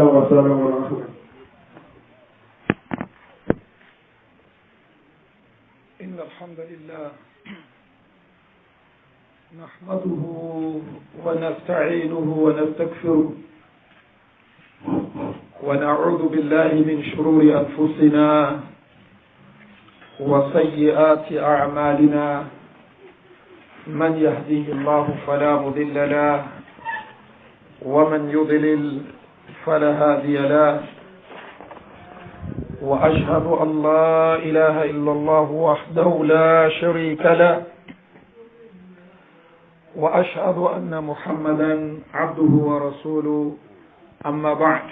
والسلام ورحمة. إن الحمد لله نحمده ونستعينه ونستغفره ونعوذ بالله من شرور أنفسنا وسيئات أعمالنا من يهديه الله فلا مضل له ومن يضلل فلا هادي له وأشهد أن لا إله إلا الله وحده لا شريك له وأشهد أن محمدا عبده ورسوله أما بعد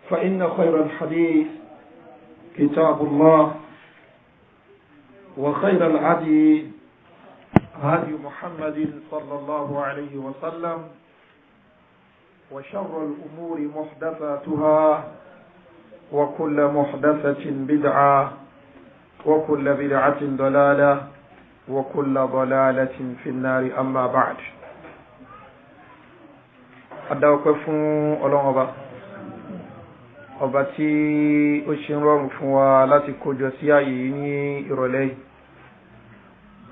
فإن خير الحديث كتاب الله وخير الهدي هدي محمد صلى الله عليه وسلم وشر الأمور محدثاتها وكل محدثة بدعة وكل بدعة ضلالة وكل ضلالة في النار أما بعد. أدعوكم أولوغا ọba tí ó ṣe ń rọrùn fún wa láti kójọ sí ààyè ní ìrọ̀lẹ́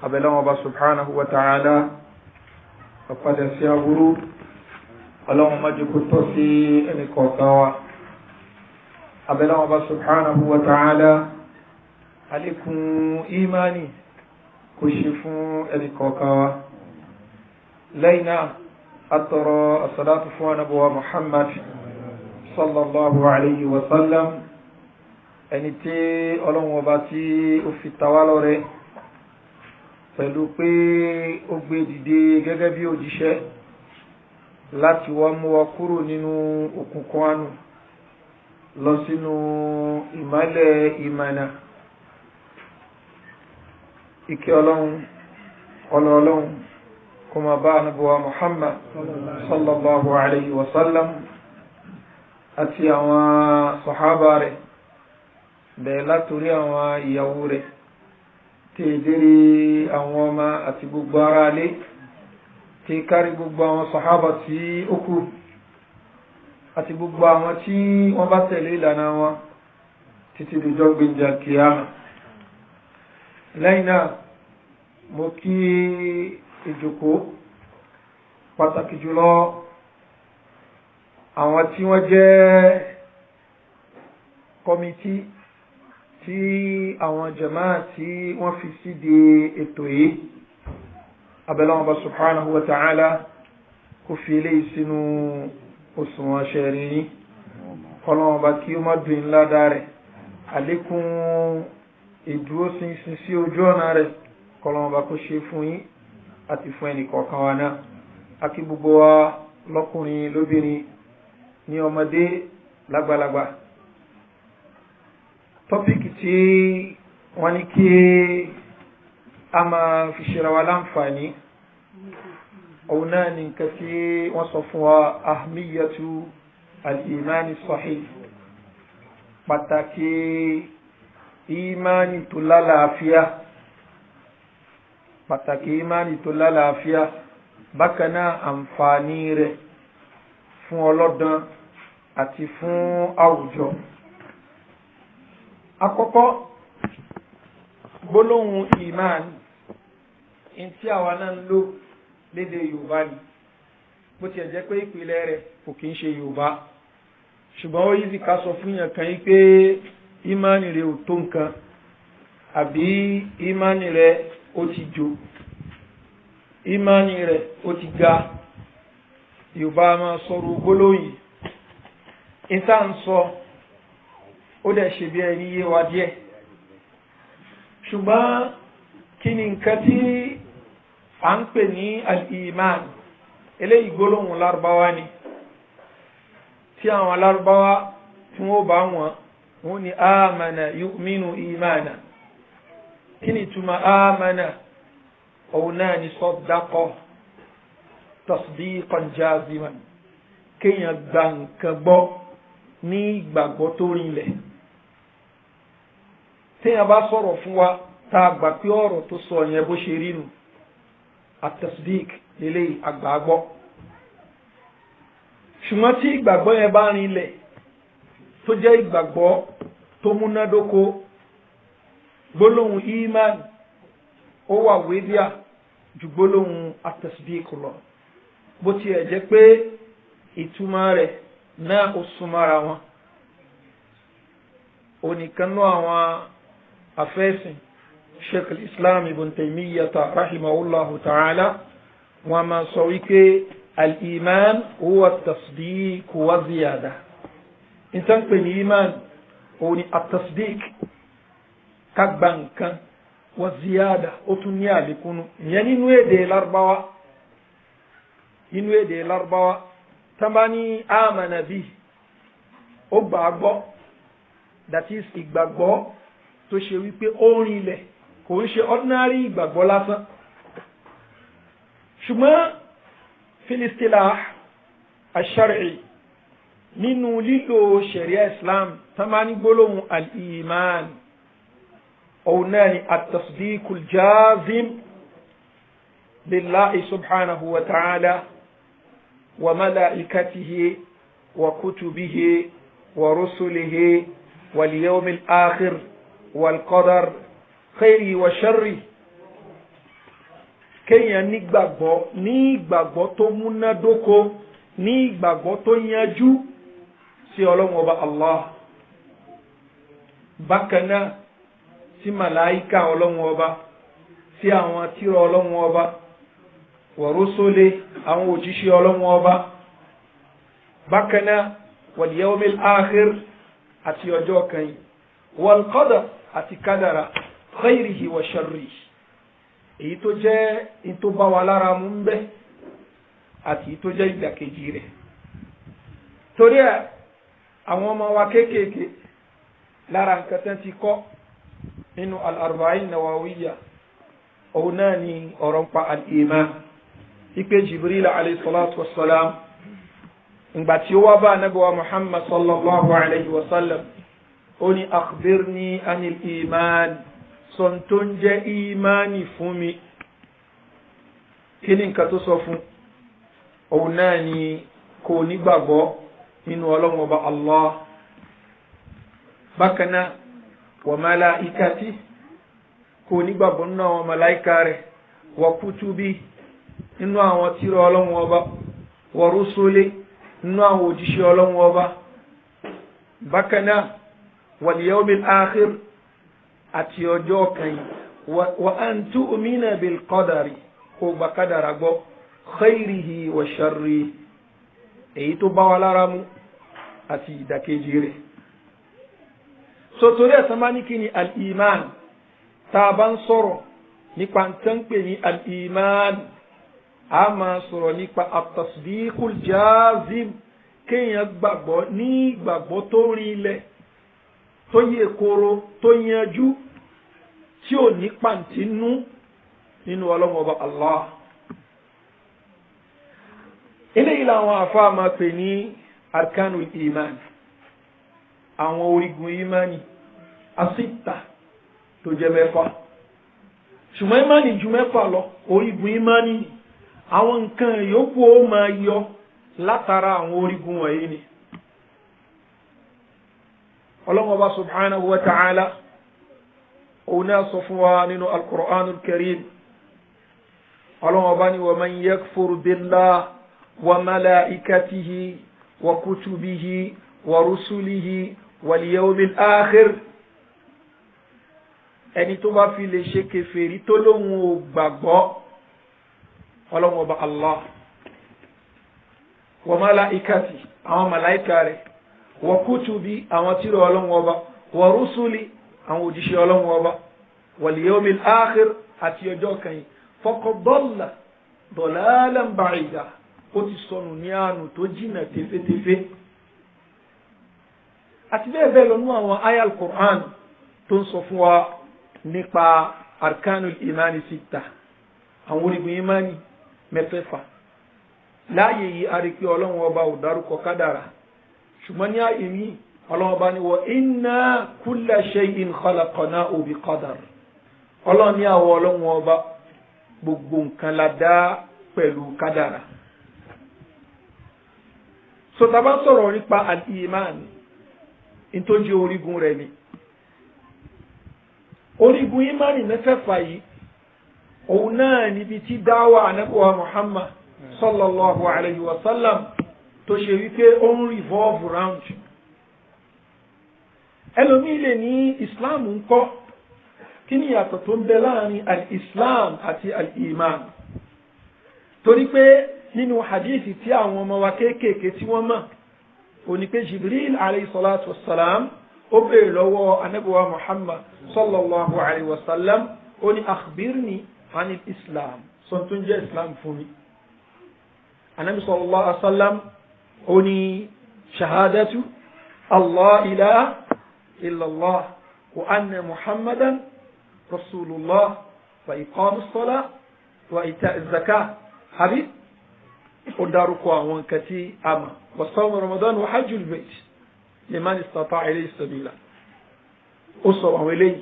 abẹ́lẹ́wọ̀n ọba subhanahu wa ta'ala ọ̀padà sí aburú ọlọ́run má jẹ́ kó tọ́ sí ẹnì kọ̀ọ̀kan wa abẹ́lẹ́wọ̀n ọba subhanahu wa ta'ala alékún ìmánì kò ṣe fún ẹnì kọ̀ọ̀kan wa lẹ́yìn náà atọrọ as-salatu fún ànábì Muhammad sallallahu alayhi wa sallam ẹni tí ọlọ́run ọba tí ó fi tawá lọ́rẹ pẹ̀lú pé ó gbé dìde gẹ́gẹ́ bí òjíṣẹ́ láti wá mú wa kúrò nínú òkùnkùn àánú lọ sínú ìmọ́lẹ̀ ìmọ̀nà ìkẹ́ ọlọ́run kó máa bá ànábì wa Muhammad sallallahu alayhi wa sallam àti àwọn sàhábà rẹ̀ bẹ̀rẹ̀ látorí àwọn ìyàwó rẹ̀ tí ìdírí àwọn ọmọ àti gbogbo ará alé tí kárí gbogbo àwọn sàhábà tí ó kù àti gbogbo àwọn tí wọ́n bá tẹ̀lé ìlànà wọn títí dìjọ́ gbìyànjẹ́ kìíyàmà. lẹ́yìn náà mo kí ìjókòó pàtàkì jùlọ àwọn tí wọ́n jẹ́ kọmití tí àwọn jàmáà tí wọ́n fi síde ètò yìí abẹ́lẹ́wọ̀n bá subhanahu wa ta'ala kó fi eléyìí sínú òṣùwọ̀n ṣẹ̀rí yìí kọlọ́wọ́n bá kí ó má dùn ńlá dá rẹ̀ àlékún ìdúróṣinṣin sí ojú ọ̀nà rẹ̀ kọlọ́wọ́n bá kó ṣe fún yín àti fún ẹnì kọ̀ọ̀kan wa náà àti gbogbo wa lọ́kùnrin lóbìnrin ní ọmọdé lágbàlagbà. tọ́píkì tí wọ́n ní kí a máa fi ṣera wa láǹfààní òun náà ní nǹkan tí wọ́n sọ fún wa ahmiyatu al-imani sahih pàtàkì ìmánì tó lálàáfíà bákan náà àǹfààní rẹ̀ fún ọlọ́dàn àti fún àwùjọ. Àkọ́kọ́ gbólóhùn iman in tí àwa náà ń lò lédè Yorùbá ni bó ti jẹ́ pé ìpìlẹ̀ rẹ̀ kò kí ń ṣe Yorùbá ṣùgbọ́n ó yízi ká sọ fún yàn kan yí pé ìmánì rẹ̀ ò tó nǹkan àbí ìmánì rẹ̀ ó ti jò ìmánì rẹ̀ ó ti ga. Yorùbá máa sọ̀rọ̀ gbólóyìn ìta ń sọ ó dẹ̀ ṣe bí ẹni yé wa díẹ̀ ṣùgbọ́n kí ni nǹkan tí a ń pè ní al-iman eléyìí gbólóhùn lárúbáwá ni tí àwọn lárúbáwá tí wọ́n bá wọ́n ní amana yu'minu imana kí ni túmọ̀ amana òun náà ni saddaqa tasdiqan jaziman kéèyàn gba nǹkan gbọ́ ní ìgbàgbọ́ tó rinlẹ̀ téèyàn bá sọ̀rọ̀ fún wa tá a gbà pé ọ̀rọ̀ tó sọ yẹn bó ṣe rí nu at-tasdiq lélẹ́yìí àgbàgbọ́ ṣùgbọ́n tí ìgbàgbọ́ yẹn bá rinlẹ̀ tó jẹ́ ìgbàgbọ́ tó múnádóko gbólóhùn iman ó wà wédíà ju gbólóhùn at-tasdiq lọ bó tiẹ̀ jẹ́ pé ìtumọ̀ rẹ̀ náà ó súnmọ́ra wọn. oníkanú àwọn afẹ́sìn sheikh al-islam ibn Taymiyyah rahimahullahu ta'ala wọn máa sọ wípé al-iman huwa at-tasdiq wa ziyada. ìtàn pè ní iman òun ni at-tasdiq ká gba nǹkan wa ziyada ó tún ní àlékúnú ìyẹn nínú èdè Lárúbáwá tambani amana bi ó gbàgbọ́ that is ìgbàgbọ́ tó ṣe wípé ó rinlẹ̀ kò ń ṣe ordinary ìgbàgbọ́ lásán. ṣùgbọ́n fil istilah ash-shar'i nínú lílo sharia islam tambani gbólóhùn al-iman òun náà ni at-tasdiqul jazim billahi subhanahu wa ta'ala wa malaikatihi wa kutubihi wa rusulihi wal yawmil akhir wal qadar khairi wa sharri. kéèyàn ní ìgbàgbọ́ tó múnádóko ní ìgbàgbọ́ tó yanjú sí Ọlọ́hun Ọba Allah, bákan náà sí màláíkà Ọlọ́hun Ọba, sí àwọn tírà Ọlọ́hun Ọba, wa rusuli àwọn òjíṣẹ́ Ọlọ́hun Ọba, bákan náà wal yawmil akhir àti ọjọ́ kẹyìn, wal qadar àti kádàrà khairihi wa sharrihi, èyí tó jẹ́ in tó bá wa lára mú ń bẹ àti tó jẹ́ ìdàkejì rẹ̀. torí ẹ̀ àwọn ọmọ wa kéékèèké lára nǹkan tán ti kọ́ nínú al-arba'in nawawiyya òun náà ni ọ̀rọ̀ ń pa al-iman. ipe Jibril alayhi salatu wassalam ìgbà tí ó wá bá Ànábì wa Muhammad sallallahu alayhi wa sallam ó ní akhbirni anil iman, sọ tó ń jẹ́ ìmánì fún mi. kí ni nǹkan tó sọ fún? òun náà ni kò nígbàgbọ́ nínú Ọlọ́hun Ọba Allah, bákan náà wa malaikati, kò nígbàgbọ́ nínú àwọn màláíkà rẹ̀, wa kutubi, nínú àwọn tírà Ọlọ́hun Ọba, wa rusuli, nínú àwọn òjíṣẹ́ Ọlọ́hun Ọba, bákan náà wal yawmil akhir àti ọjọ́ kẹyìn, wa an tu'mina bil qadari, kó gba kádàrá gbọ́, khairihi wa sharrihi, èyí tó bá wa lára mu àti ìdàkejì rẹ̀. so torí ẹ̀ tán bá ní kí ni al-iman, tá a bá ń sọ̀rọ̀ nípa tán pè ní al-iman a máa sọ̀rọ̀ nípa at-tasdiqul jazim, kéèyàn gbàgbọ́ ní ìgbàgbọ́ tó rinlẹ̀ tó yè koro tó yanjú tí ò ní pàǹtí nínú Ọlọ́hun Ọba Allah. eléyìí làwọn àfáà máa pè ní arkanul iman, àwọn orígun imani asita tó jẹ́ mẹ́fà. ṣùgbọ́n imani ju mẹ́fà lọ, orígun imani ni àwọn nǹkan yòókù ó máa yọ látara àwọn orígun wọ̀nyí ni. Ọlọ́hun Ọba subhanahu wa ta'ala òun náà sọ fún wa nínú al-Qur'anul Karim. Ọlọ́hun Ọba ni wa man yakfur billah wa malaikatihi wa kutubihi wa rusulihi wal yawmil akhir, ẹni tó bá fi lè ṣe kèfèrí tó lóhun ò gbàgbọ́ Ọlọ́hun Ọba Allah, wa malaikati, àwọn màláíkà rẹ̀, wa kutubi, àwọn tírà Ọlọ́hun Ọba, wa rusuli, àwọn òjíṣẹ́ Ọlọ́hun Ọba, wal yawmil akhir àti ọjọ́ kẹyìn, faqad dalla dalalan ba'ida, ó ti sọnù ní àánú tó jìnà tẹ́fẹ́tẹ́fẹ́. àti bẹ́ẹ̀ bẹ́ẹ̀ lọ́nú àwọn aya al-Qur'an tó ń sọ fún wa nípa arkanul imani sita, àwọn orígun imani mẹ́fẹ̀ẹ̀fà. láàyè yìí a rí pé Ọlọ́hun Ọba ò dárúkọ kádàrá, ṣùgbọ́n ní àyè mi Ọlọ́hun Ọba ní wa inna kulla shay'in khalaqnahu bi qadar. Ọlọ́hun ní àwọn Ọlọ́hun Ọba gbogbo nǹkan la dá pẹ̀lú kádàrá. so tá bá sọ̀rọ̀ nípa al-iman in tó jẹ́ orígun rẹ̀ ni orígun imani mẹ́fẹ̀ẹ̀fà yìí òun náà níbi tí dáwà anabuwa Muhammad sallallahu alayhi wa sallam tó ṣe wípé ó ń revolve round ẹlòmí lè ní islam ń kọ́ kí ni yàtọ̀ tó ń bẹ láàrin al-islam àti al-iman torí pé nínú hadithi tí àwọn ọmọ wa kéékèèké tí wọ́n mọ̀ ó ní pé Jibril alayhi salatu wassalam ó bèèrè lọ́wọ́ anabuwa Muhammad sallallahu alayhi wa sallam ó ní akhbirni anil islam sọ tó ń jẹ́ islam fún mi anabi sallallahu alayhi wa sallam ó ní shahadatu allah ilaha illallah wa anna muhammadan rasulullah wa iqamus salah wa ita'iz zakah habib ó dárúkọ àwọn nǹkan tí a mọ̀ wa sawm ramadan wa hajjul bayt liman istata'a ilayhi sabila ó sọ àwọn eléyìí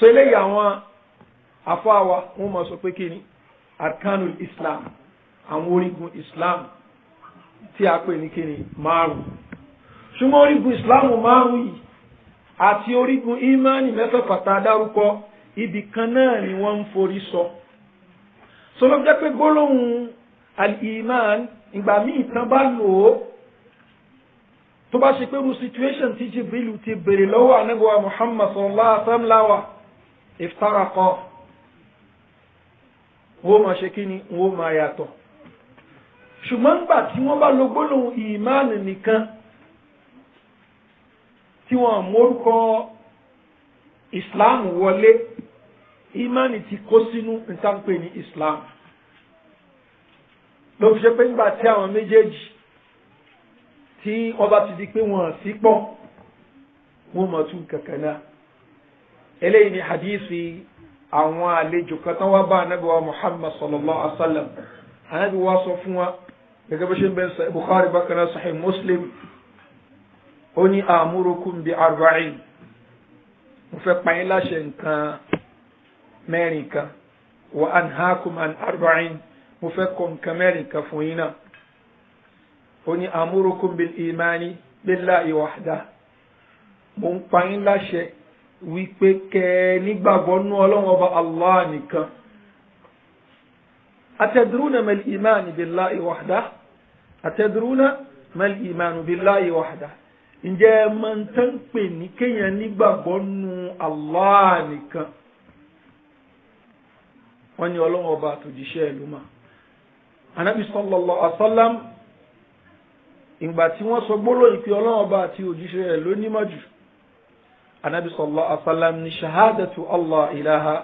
so eléyìí àwọn afáwa wọ́n máa sọ pé kí ni arkanul islam àwọn orígun islam tí a pè ní kí ni márùn ṣùgbọ́n orígun islam márùn yìí àti orígun imani mẹ́fẹ̀ẹ̀fà tá dárúkọ ibì kan náà ni wọ́n ń forí sọ so ló jẹ́ pé gbólóhùn al-iman ìgbà míì tán bá lò ó tó bá ṣe pé irú situation tí Jibril ti bèrè lọ́wọ́ Ànábì wa Muhammad sallallahu alaihi wasallam láwà iftaraqa wọ́n máa ṣe kí ni wọ́n máa yàtọ̀ ṣùgbọ́n gbà tí wọ́n bá lo gbólóhùn ìmáànì nìkan tí wọ́n mórúkọ islam wọlé ìmáànì ti kó sínú ìtànpé ní islam ló fi ṣe pé nígbà tí àwọn méjèèjì tí wọ́n bá ti di pé wọ́n sí pọ̀ wọ́n mọ̀ tún kankan náà eléyìí ni hadithi àwọn àlejò kan tán wá bá Ànábì wa Muhammad sallallahu alaihi wasallam Ànábì wa sọ fún wa gẹ́gẹ́ bó ṣe ń bẹ Sahih Bukhari bákan náà Sahih Muslim ó ní amurukum bi arba'in mo fẹ́ pa yín láṣẹ nǹkan mẹ́rin kan wa anhaakum an arba'in mo fẹ́ kọ̀ nǹkan mẹ́rin kan fún yín náà ó ní amurukum bil imani billahi wahda mo ń pa yín láṣẹ wípé kẹ́ nígbàgbọ́ nú Ọlọ́run Ọba Allah nìkan atadruna mal imani billahi wahda atadruna mal imanu billahi wahda ǹjẹ́ máa ń tán pè ní kéèyàn nígbàgbọ́ nú Allah nìkan wọ́n ní Ọlọ́run Ọba àtòjíṣẹ́ ìlú mà Ànábì sallallahu alaihi wasallam ìgbà tí wọ́n sọ gbólóhùn pé Ọlọ́run Ọba àti òjíṣẹ́ rẹ̀ ló nímọ̀ jù Ànábì sallallahu alaihi wasallam ní shahadatu Allah ilaha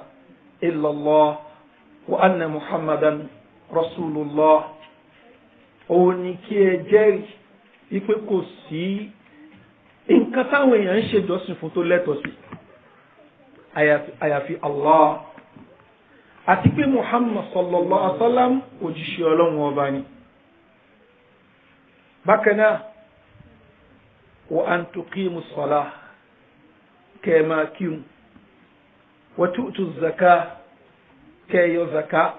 illallah wa anna muhammadan rasulullah ó ní kí ẹ jẹ́rìí wípé kò sí nǹkan táwọn èèyàn ń ṣe jọ́sìn fún tó lẹ́tọ̀ọ́ sí àyàfi Allah àti pé Muhammad sallallahu alaihi wasallam òjíṣẹ́ Ọlọ́run Ọba ni bákan náà wa an tuqimu salah kẹ́ẹ̀má kíun wa tu'tu zaka kẹ́ẹ̀yọ zaka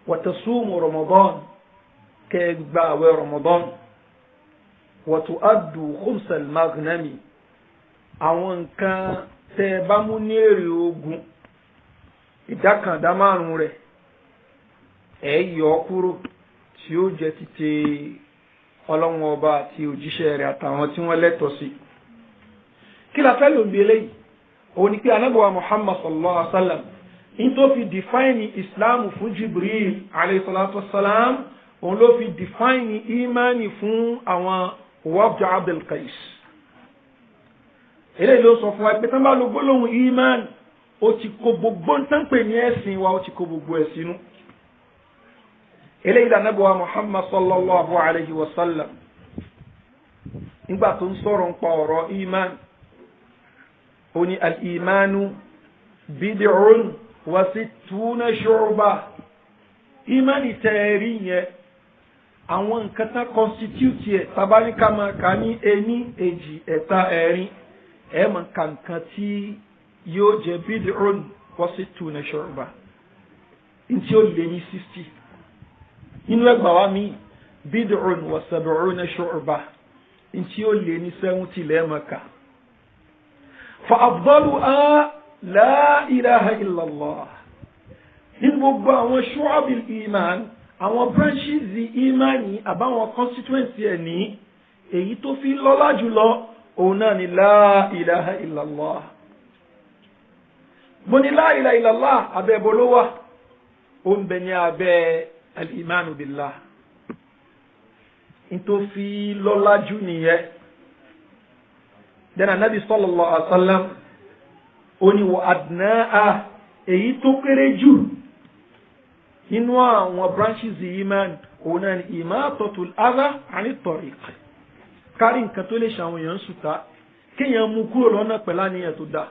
wa tasumu Ramadan kẹ́ẹ̀gbàwẹ̀ Ramadan wa tu'addu khumsal maghnami àwọn nǹkan tẹ́ bá mú ní èrè ogun ìdákàndá márùn rẹ̀ ẹ yọ kúrò tí ó jẹ́ títí Ọlọ́run Ọba àti òjíṣẹ́ rẹ̀ àtàwọn tí wọ́n lẹ́tọ̀ọ́ sí kí la fẹ́ lò ń bí eléyìí òun ni pé Ànábì wa Muhammad sallallahu alaihi wasallam in tó fi define islam fún Jibril alayhi salatu wassalam òun ló fi define imani fún àwọn wafdu Abdul Qais eléyìí ló sọ fún wa pé tán bá lo gbólóhùn imani ó ti kó gbogbo tán pè ní ẹ̀sìn wa ó ti kó gbogbo ẹ̀ sínú eléyìí Ànábì wa Muhammad sallallahu alayhi wasallam nígbà tó ń sọ̀rọ̀ nípa ọ̀rọ̀ imani ó ní al-imanu bid'un wa sittuna shu'ba imani tẹ̀rí yẹn àwọn nǹkan tá constitute ẹ̀ tabaríkà máa kà ní ení èjì ẹ̀ta ẹ̀rin ẹ̀ máa ka nǹkan tí yóò jẹ́ bid'un wa sittuna shu'ba ntí ó lé ní 60 nínú ẹgbà wa mi bid'un wa sab'una shu'bah inti ó lé ní 70 lẹ́ẹ̀mọ́ka fa afdaluha la ilaha illallah nínú gbogbo àwọn shu'abil iman àwọn branches imani àbáwọn constituency ẹ̀ ní èyí tó fi lọ́lá jùlọ òun náà ni la ilaha illallah mo ní la ilaha illallah abẹ́ bolówà ó ń bẹ ní abẹ́ al-imanu billah in tó fi lọ́lá jù nìyẹn dẹ́nà nabi sallallahu alaihi wasallam ó ní wa adna'a èyí tó kéré jù nínú àwọn branches iman òun náà ni imatatul adha 'ani tariq kárí nǹkan tó lè ṣàwọn èèyàn sùtá kéèyàn mú kúrò lọ́nà pẹ̀lá níyàn tó dáa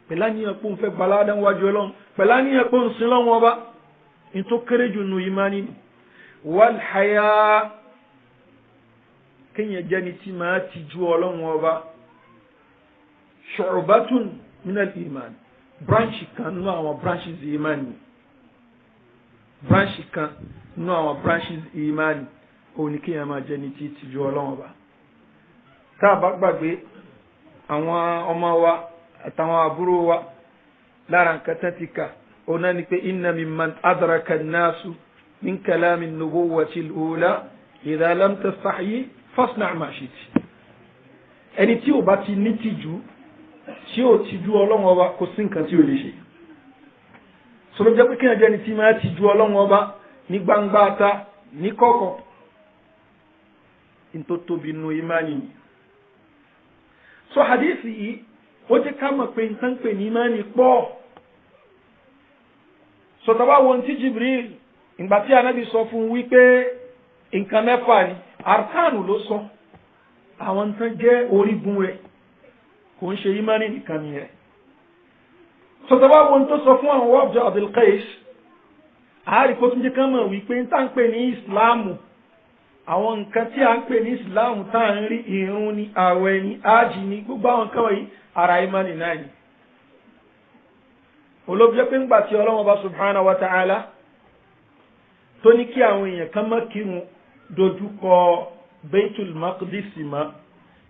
pẹ̀lá níyàn pé òun fẹ́ gbaládá wájú ọlọ́run pẹ̀lá níyàn pé òun sin lọ́wọ́ ọba in tó kéré jù nù imani ni wal haya kéèyàn jẹ́ni tí máa ti ju ọlọ́run ọba shu'batun minal iman branch kan nínú àwọn branches imani branch kan nínú àwọn branches imani òun ni kéèyàn máa jẹ́ni tí ti ju ọlọ́run ọba tá a bá gbàgbé àwọn ọmọ wa àtàwọn àbúrò wa lára nǹkan tán ti kà òun náà ni pé inna mimman adraka an-nasu min kalami an-nubuwwati al-ula idha lam tastahyi fasna' ma shi'ta ẹni tí ò bá ti ní tìjú tí ò tìjú ọlọ́run ọba kò sí nǹkan tí ò lè ṣe sọ̀rọ̀ jẹ́ pé kí ẹjẹ́ ni tí máa tìjú ọlọ́run ọba ní gbangba ta ní kọ̀kọ̀ in tó tóbi nù ìmánì ni so hadithi yìí ó jẹ́ ká mọ̀ pé nǹkan pè ní ìmánì pọ̀ so tàbá wọn tí Jibril ìgbà tí Ànábì sọ fún wípé nǹkan mẹ́fà ni arkanu ló sọ àwọn nǹkan jẹ́ orígun rẹ̀ kò ń ṣe ìmánì nìkan ni rẹ̀ so tàbá wọn tó sọ fún àwọn wọ́pjọ Abdul Qais àárí kó tún jẹ́ ká mọ̀ wípé nǹkan pè ní Ìsìláàmù àwọn nǹkan tí a ń pè ní Ìsìláàmù tá à ń rí ìrun ni ààwẹ̀ ni ájì ni gbogbo àwọn nǹkan wọ̀nyí ara ìmánì náà ni olóògbé pé ńgbà tí Ọlọ́run Ọba subhanahu wa ta'ala tó ní kí àwọn èèyàn kan má kírun dojúkọ Baitul Maqdis mọ́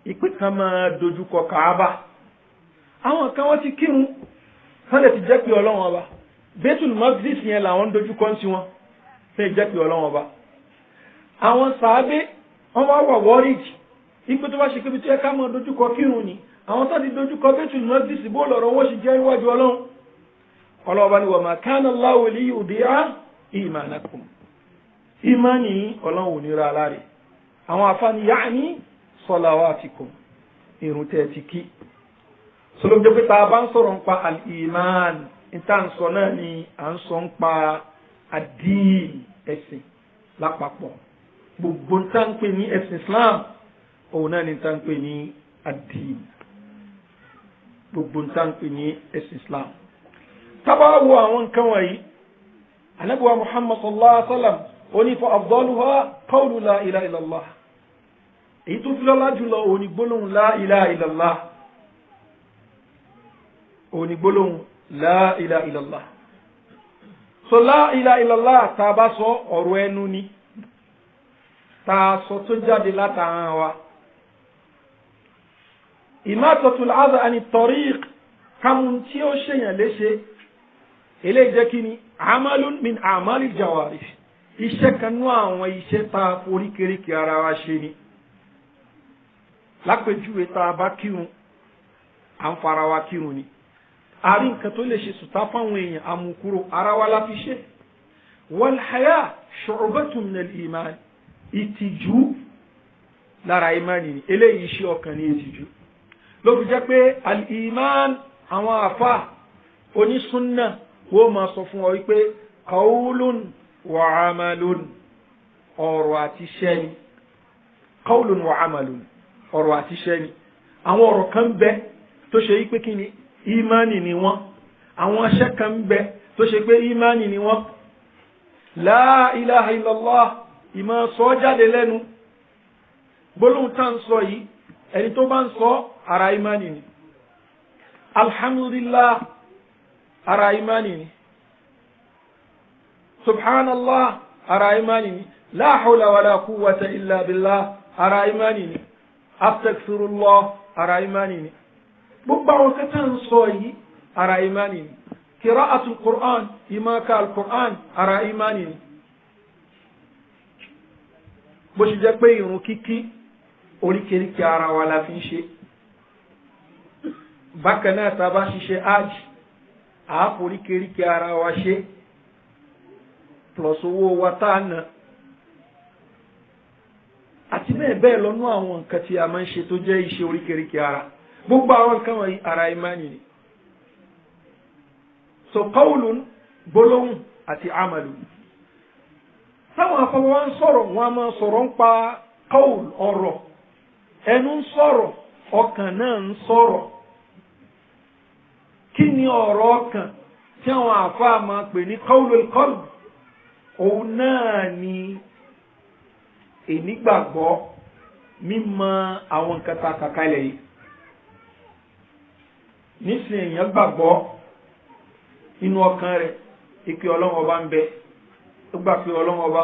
ìpè kan máa dojúkọ Kaaba àwọn kan wọ́n ti kírun wọ́n lè ti jẹ́ pé Ọlọ́run Ọba Baitul Maqdis yẹn làwọn dojúkọ ń tiwọn fẹ́ jẹ́ pé Ọlọ́run Ọba àwọn sàábé wọ́n wá wà wọ́ríjì ipò tó bá ṣe kébi tó yẹ ká mọ̀ dojúkọ kírun ni àwọn tó ti dojúkọ Baitul Maqdis bó lọ̀rọ̀ wọ́n ṣe jẹ́ iwájú Ọlọ́run Ọlọ́run ni wa ma kana Allahu liyudi'a imanakum imani Ọlọ́run ò ní ra láre àwọn àfáàní ya'ni salawatikum irun tẹ́ ti kí sọlọ́m jẹ́ pé tá a bá ń sọ̀rọ̀ nípa al-iman níta ń sọ náà ni à ń sọ nípa ad-din ẹ̀sìn lápapọ̀ gbogbo níta ń pè ní ẹ̀sìn Islam òun náà ni níta ń pè ní ad-din gbogbo níta ń pè ní ẹ̀sìn Islam tábà wo àwọn nǹkan wọ̀nyí Ànábì wa Muhammad sallallahu alaihi wa sallam ó ní fa afdaluha qawlu la ilaha illallah èyí tó fi lọ́lá jùlọ òní gbólóhùn la ilaha illallah òní gbólóhùn la ilaha illallah so la ilaha illallah tá a bá sọ ọ̀rọ̀ ẹnu ni tá a sọ tó jáde látara wa imatatul adha ani tariq kamun tí ó ṣèyàn léṣe eléyìí jẹ́ kí ni amalun min amalil jawarih iṣẹ́ kan nú àwọn iṣẹ́ tá a forí kérékè ara wa ṣe ni lápèjúwe tá a bá kírun à ń fara wa kírun ni a rí nǹkan tó lè ṣe sùtá fáwọn èèyàn àmukúrò ara wa la fi ṣe wal haya shu'batun min al iman ìtìjú lára imani ni eléyìí iṣẹ́ ọkàn ní ìtìjú ló fi jẹ́ pé al iman àwọn àfà onísúnnà wọ́n máa sọ fún ọ wípé qawlun wa amalun ọ̀rọ̀ àti iṣẹ́ ni qawlun wa amalun ọ̀rọ̀ àti iṣẹ́ ni àwọn ọ̀rọ̀ kan bẹ tó ṣe wípé kí ni imani ni wọ́n àwọn iṣẹ́ kan bẹ tó ṣe pé imani ni wọ́n la ilaha illallah ìmọ̀ sọ jáde lẹ́nu gbólóhùn tá ń sọ yìí ẹni tó bá ń sọ ara imani ni alhamdulillah ara imani ni subhanallah ara imani ni la hawla wala quwwata illa billah ara imani ni astaghfirullah ara imani ni gbogbo àwọn kẹta ń sọ yìí ara imani ni qira'atul Qur'an ìmáka al-Qur'an ara imani ni bó ṣe jẹ́ pé ìrun kíkí oríkèríkè ara wa la fi ń ṣe bákan náà tá a bá ṣiṣẹ́ hajj àápò oríkèríkè ara wa ṣe plus owó wa tá a ná àti bẹ́ẹ̀ bẹ́ẹ̀ lọ́nú àwọn nǹkan tí a máa ń ṣe tó jẹ́ iṣẹ́ oríkèríkè ara gbogbo àwọn nǹkan wọ̀nyí ara imani ni so qawlun gbólóhùn àti amalu táwọn afọwọ́ ń sọ̀rọ̀ wọn a máa sọ̀rọ̀ ń pa qawl ọ̀rọ̀ ẹnu ń sọ̀rọ̀ ọkàn náà ń sọ̀rọ̀ kí ni ọ̀rọ̀ ọkàn tí àwọn àfáà máa pè ní qawlul qalb òun náà ni ìnígbàgbọ́ mímọ̀ àwọn nǹkan tá a kà kalẹ̀ yìí nísìnyí èèyàn gbàgbọ́ inú ọkàn rẹ̀ ìpè Ọlọ́run Ọba ń bẹ ó gbà pé Ọlọ́run Ọba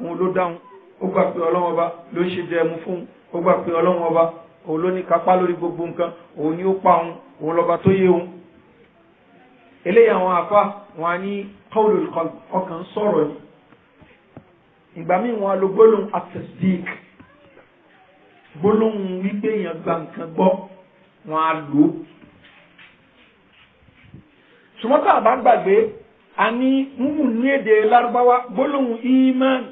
òun ló dáhùn ó gbà pé Ọlọ́run Ọba ló ń ṣe jẹ ẹmu fún ó gbà pé Ọlọ́run Ọba òun ló ní kápá lórí gbogbo nǹkan òun ni ó pa òun lọ́ba tó yé òun eléyìí àwọn àfa wọn á ní qawlul qalb ọkàn sọ̀rọ̀ ni ìgbà míì wọn á lo gbólóhùn at-tasdiq gbólóhùn wípé èèyàn gba nǹkan gbọ́ wọn á lò ó ṣùgbọ́n tá a bá gbàgbé a ní ní èdè Lárúbáwá gbólóhùn iman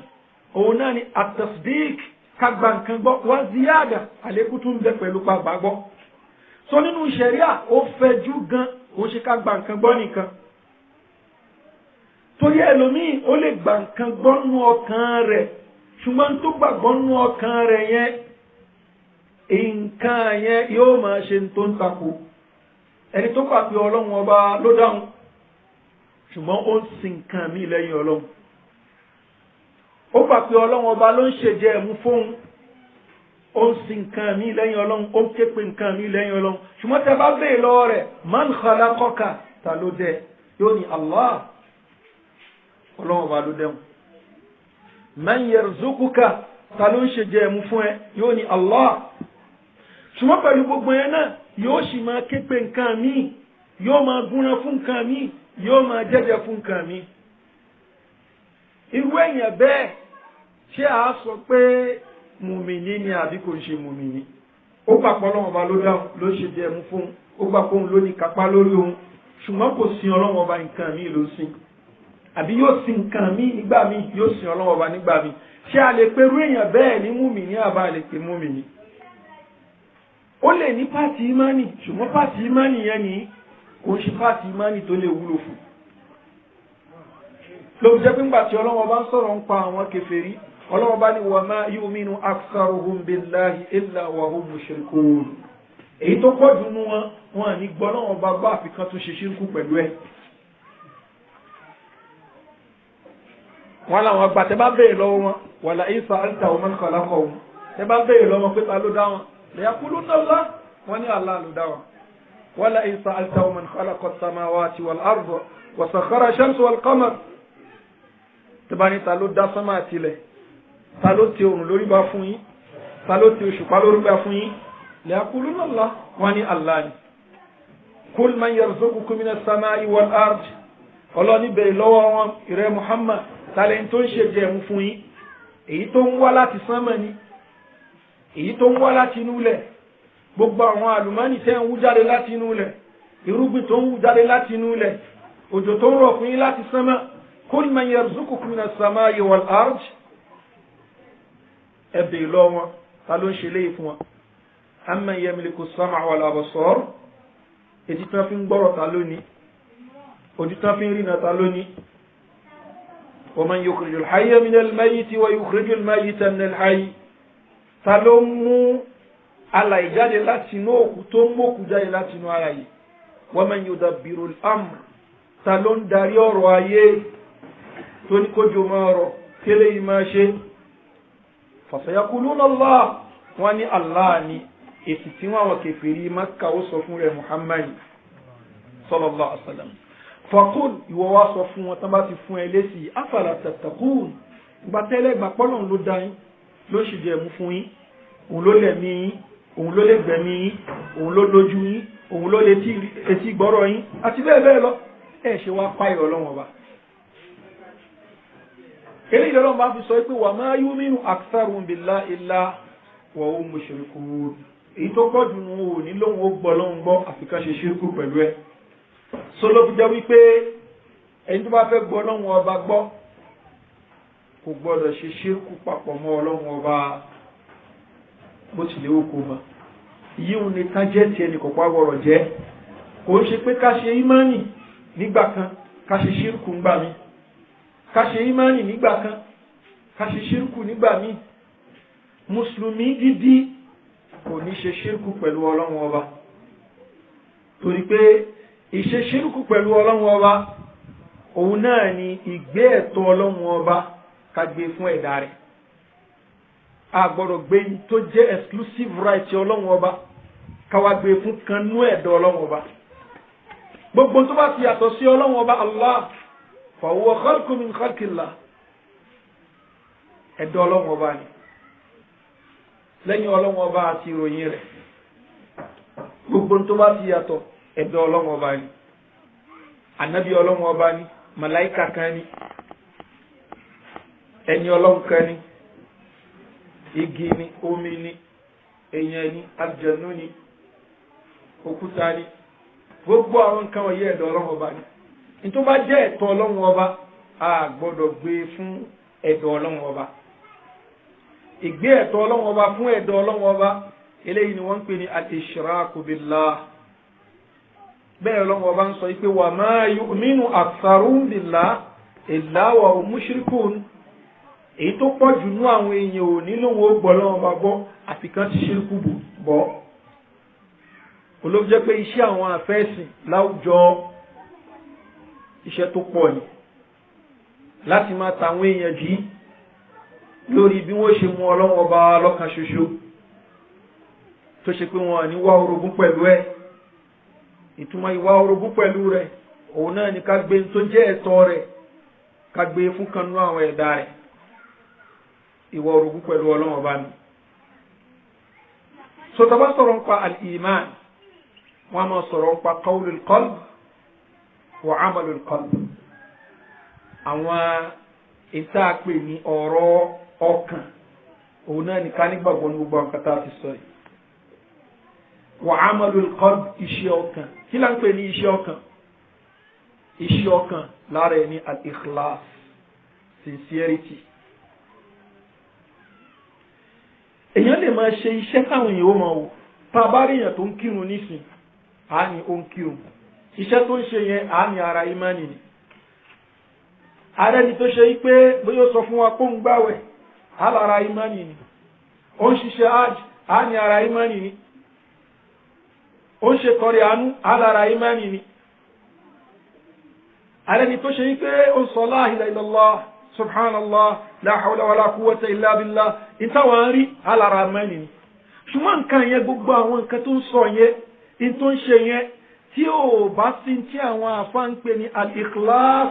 òun náà ni at-tasdiq ká gba nǹkan gbọ́ wá ziyada àlékún tún bẹ pẹ̀lú pa gbàgbọ́ so nínú ṣẹ̀ríà ó fẹ̀jú gan ó ṣe ká gba nǹkan gbọ́ nìkan torí ẹlòmíì ó lè gba nǹkan gbọ́ nú ọkàn rẹ̀ ṣùgbọ́n tó gbàgbọ́ nú ọkàn rẹ̀ yẹn nǹkan yẹn yóò máa ṣe tó ń takò ẹni tó pàpẹ Ọlọ́run Ọba ló dáhùn ṣùgbọ́n ó ń sin nǹkan mí lẹ́yìn Ọlọ́run ó pàpẹ Ọlọ́run Ọba ló ń ṣe jẹ ẹ̀mú fóun ó ń sin nǹkan mí lẹ́yìn Ọlọ́run ó ń ké pe nǹkan mí lẹ́yìn Ọlọ́run ṣùgbọ́n tẹ bá bèè lọ́wọ́ rẹ̀ man khalaqaka ta ló dẹ yóò ní Allah Ọlọ́run Ọba ló dẹ́hùn man yarzuquka ta ló ń ṣe jẹ ẹ̀mú fún ẹ yóò ní Allah ṣùgbọ́n pẹ̀lú gbogbo yẹn náà yóò sì máa ké pe nǹkan míì yóò máa gúnran fún nǹkan míì yóò máa jẹ́jẹ́ fún nǹkan míì irú èèyàn bẹ́ẹ̀ ṣé a sọ pé mùmìnì ni àbí kò ń ṣe mùmìnì ó gbàgbọ́ Ọlọ́run Ọba ló dáhùn ló ṣe jẹ ẹ̀mú fún ó gbàgbọ́ òun ló ní kápá lórí òun ṣùgbọ́n kò sin Ọlọ́run Ọba nǹkan míì ló sìn àbí yóò sin nǹkan míì nígbà míì yóò sin Ọlọ́run Ọba nígbà míì ṣé a lè pe irú èèyàn bẹ́ẹ̀ ní mùmìnì àbá lè pe mùmìnì ó lè ní pàtì ìmánì ṣùgbọ́n pàtì ìmánì yẹn ni kò ń ṣe pàtì ìmánì tó lè wúlò fún ló jẹ́ pé ńgbà tí Ọlọ́run Ọba ń sọ̀rọ̀ ń pa àwọn kèfèrí Ọlọ́run Ọba ní wa ma yu'minu aktharuhum billahi illa wa hum mushrikun èyí tó pọ̀ jù nú wọn ní gbọ́ Ọlọ́run Ọba gbọ́ àfikán tó ṣe ṣírkù pẹ̀lú ẹ̀ wọn làwọn àgbà tẹ bá béèrè lọ́wọ́ wọn wala in sa'altahum man khalaqahum tẹ bá béèrè lọ́wọ́ pé ta ló dá wọn ليقولون الله وني الله لو دوا ولئن سألته من خلق السماوات والأرض وسخر الشمس والقمر تباني تالو دا سماوات له تالو تي اورun lórí bá fún yín táló tì òṣùpá lórí bá fún yín ليقولون الله وني الله ni قل من يرزقكم من السماء والأرض Ọlọ́run ní bẹ̀ lọ́wọ́ wọn ìrẹ́ Muhammad talent tó ń ṣe jẹ mú fún yín èyí tó ń wá láti sánmọ̀ ni èyí tó ń wá láti inú ilẹ̀ gbogbo àwọn àlùmọ́nì tẹ́ ń wú jáde láti inú ilẹ̀ irúgbìn tó ń wú jáde láti inú ilẹ̀ òjò tó ń rọ̀ fún yín láti sánmà kul man yarzuqukum minas samai wal ard ẹ̀bẹ̀ lọ wọn ta ló ń ṣe léyìí fún wọn amman yamliku as-sam'a wal absar ètí tán fi ń gbọ́rọ̀ ta lónìí ojú tán fi ń rìnà ta lónìí wa man yukhrijul hayya minal mayyiti wa yukhrijul mayyita minal hayy ta ló mú alààyè jáde láti inú òkú tó ń mókú jáde láti inú alààyè wa man yudabbiru al-amr ta ló ń darí ọ̀rọ̀ ayé tó ní kójú máa rọ̀ kélé yìí máa ṣe fasayaquluna Allah wọ́n ní Allah ni èsì tí wọ́n àwọn kèfèrí Mákà ó sọ fún rẹ̀ Muhammad sallallahu alaihi wasallam faqul ìwọ wá sọ fún wọn tán bá ti fún ẹ lésì afala tattaqun ìgbà tẹ́lẹ̀ gbà pọ́lọ́run ló dá yín ló sì jẹ́ mú fún yín òun ló lẹ̀mí yín òun ló lè gbẹ̀mí yín òun ló lójú yín òun ló lè etí gbọ́rọ̀ yín àti bẹ́ẹ̀ bẹ́ẹ̀ lọ ẹ̀ ṣe wá páyọ̀ Ọlọ́run ọba. eléyìí Ọlọ́run bá fi sọ pé wa ma yu'minu aktharuhum billahi illa wa hum mushrikun. èyí tó pọ̀ jù nù ò ní lóhun ó gbọ́ lọ́hun gbọ́ àfikà ṣe ṣírkù pẹ̀lú ẹ̀. sọlọ́ fi jẹ́ wípé ẹni tó bá fẹ́ gbọ́ lọ́hun ọba gbọ́ kò gbọ́dọ̀ ṣe ṣírkù papọ̀ mọ́ Ọlọ́hun ọba bó tilẹ̀ ó kó ma. yíò ní tájẹ́tì ẹni kò pa wọ̀rọ̀ jẹ́ kò ń ṣe pé ká ṣe ìmánì nígbà kan ká ṣe ṣírkù ńgbà mí ká ṣe ìmánì nígbà kan ká ṣe ṣírkù nígbà mí. mùsùlùmí gidi kò ní ṣe ṣírkù pẹ̀lú Ọlọ́hun ọba torí pé ìṣe ṣírkù pẹ̀lú Ọlọ́hun ọba òun náà ni ìgbé ẹ̀tọ́ Ọlọ́hun ọba ká gbé fún ẹ̀dá rẹ̀. a gbọ́dọ̀ gbé tó jẹ́ exclusive right Ọlọ́hun ọba ká wá gbé fún kanú ẹ̀dọ́ Ọlọ́hun ọba. gbogbo tó bá ti yàtọ̀ sí Ọlọ́hun ọba Allah fa huwa khalqun min khalqillah ẹ̀dọ́ Ọlọ́hun ọba ni lẹ́yìn Ọlọ́hun ọba àti ìròyìn rẹ̀. gbogbo tó bá ti yàtọ̀ ẹ̀dọ́ Ọlọ́hun ọba ni ànábì Ọlọ́hun ọba ni màláíkà kan ni ẹni Ọlọ́hun kan ni igi ni omi ni èèyàn ni àlùjànnú ni òkúta ni gbogbo àwọn nǹkan wọ̀nyí ẹ̀dọ́ Ọlọ́hun ọba ni. nítorí bá jẹ́ ẹ̀tọ́ Ọlọ́hun ọba a gbọ́dọ̀ gbé fún ẹ̀dọ́ Ọlọ́hun ọba. ìgbé ẹ̀tọ́ Ọlọ́hun ọba fún ẹ̀dọ́ Ọlọ́hun ọba eléyìí ni wọ́n ń pè ní al-ishraku billah. bẹ́ẹ̀ Ọlọ́hun ọba ń sọ pé wa ma yu'minu aktharuhum billahi illa wa hum mushrikun. èyí tó pọ̀ jù nú àwọn èèyàn ò nílò wọn ó gbọ́ Ọlọ́hun ọba gbọ́ àti kan ti ṣírkù bọ́. olóòjẹ́ pé iṣẹ́ àwọn àfẹ́sìn láwùjọ iṣẹ́ tó pọ̀ ni láti máa tàwọn èèyàn jí lórí bí wọ́n ṣe mú Ọlọ́hun ọba lọ́kan ṣoṣo tó ṣe pé wọn ní wá orogún pẹ̀lú ẹ̀. ìtumọ̀ ìwá orogún pẹ̀lú rẹ̀ òun náà ni ká gbé tó jẹ́ ẹ̀tọ́ rẹ̀ ká gbé fún kanú àwọn ẹ̀dá rẹ̀. ìwá orogún pẹ̀lú Ọlọ́hun ọba ni. so tá bá sọ̀rọ̀ nípa al-iman wọ́n máa sọ̀rọ̀ nípa qawlul qalb wa amalul qalb. àwọn ìta pè ní ọ̀rọ̀ ọkàn òun náà ni ká nígbàgbọ́ ní gbogbo nǹkan tá a ti sọ yìí. wa amalul qalb iṣẹ́ ọkàn kí la ń pè ní iṣẹ́ ọkàn? iṣẹ́ ọkàn lára ẹni al-ikhlas sincerity. èèyàn lè máa ṣe iṣẹ́ káwọn èèyàn ó máa wò tá a bá rí èèyàn tó ń kírun nísìn á ní ó ń kírun iṣẹ́ tó ń ṣe yẹn á ní ara ìmánì ni. ààrẹ ni tó ṣe yí pé bóyá ó sọ fún wa kó ń gbàwẹ̀ á lára ìmánì ni. ó ń ṣiṣẹ́ hajj á ní ara ìmánì ni. ó ń ṣe tọrẹ àánú á lára ìmánì ni. ààrẹ ni tó ṣe yí pé ó ń sọ la ilaha illallah subhanallah la hawla wala quwwata illa billah ìtawà ń rí alára mẹ́rin ni. ṣùgbọ́n nǹkan yẹn gbogbo àwọn nǹkan tó ń sọ yẹn in tó ń ṣe yẹn tí ò bá sí tí àwọn àfá ń pè ní al-ikhlas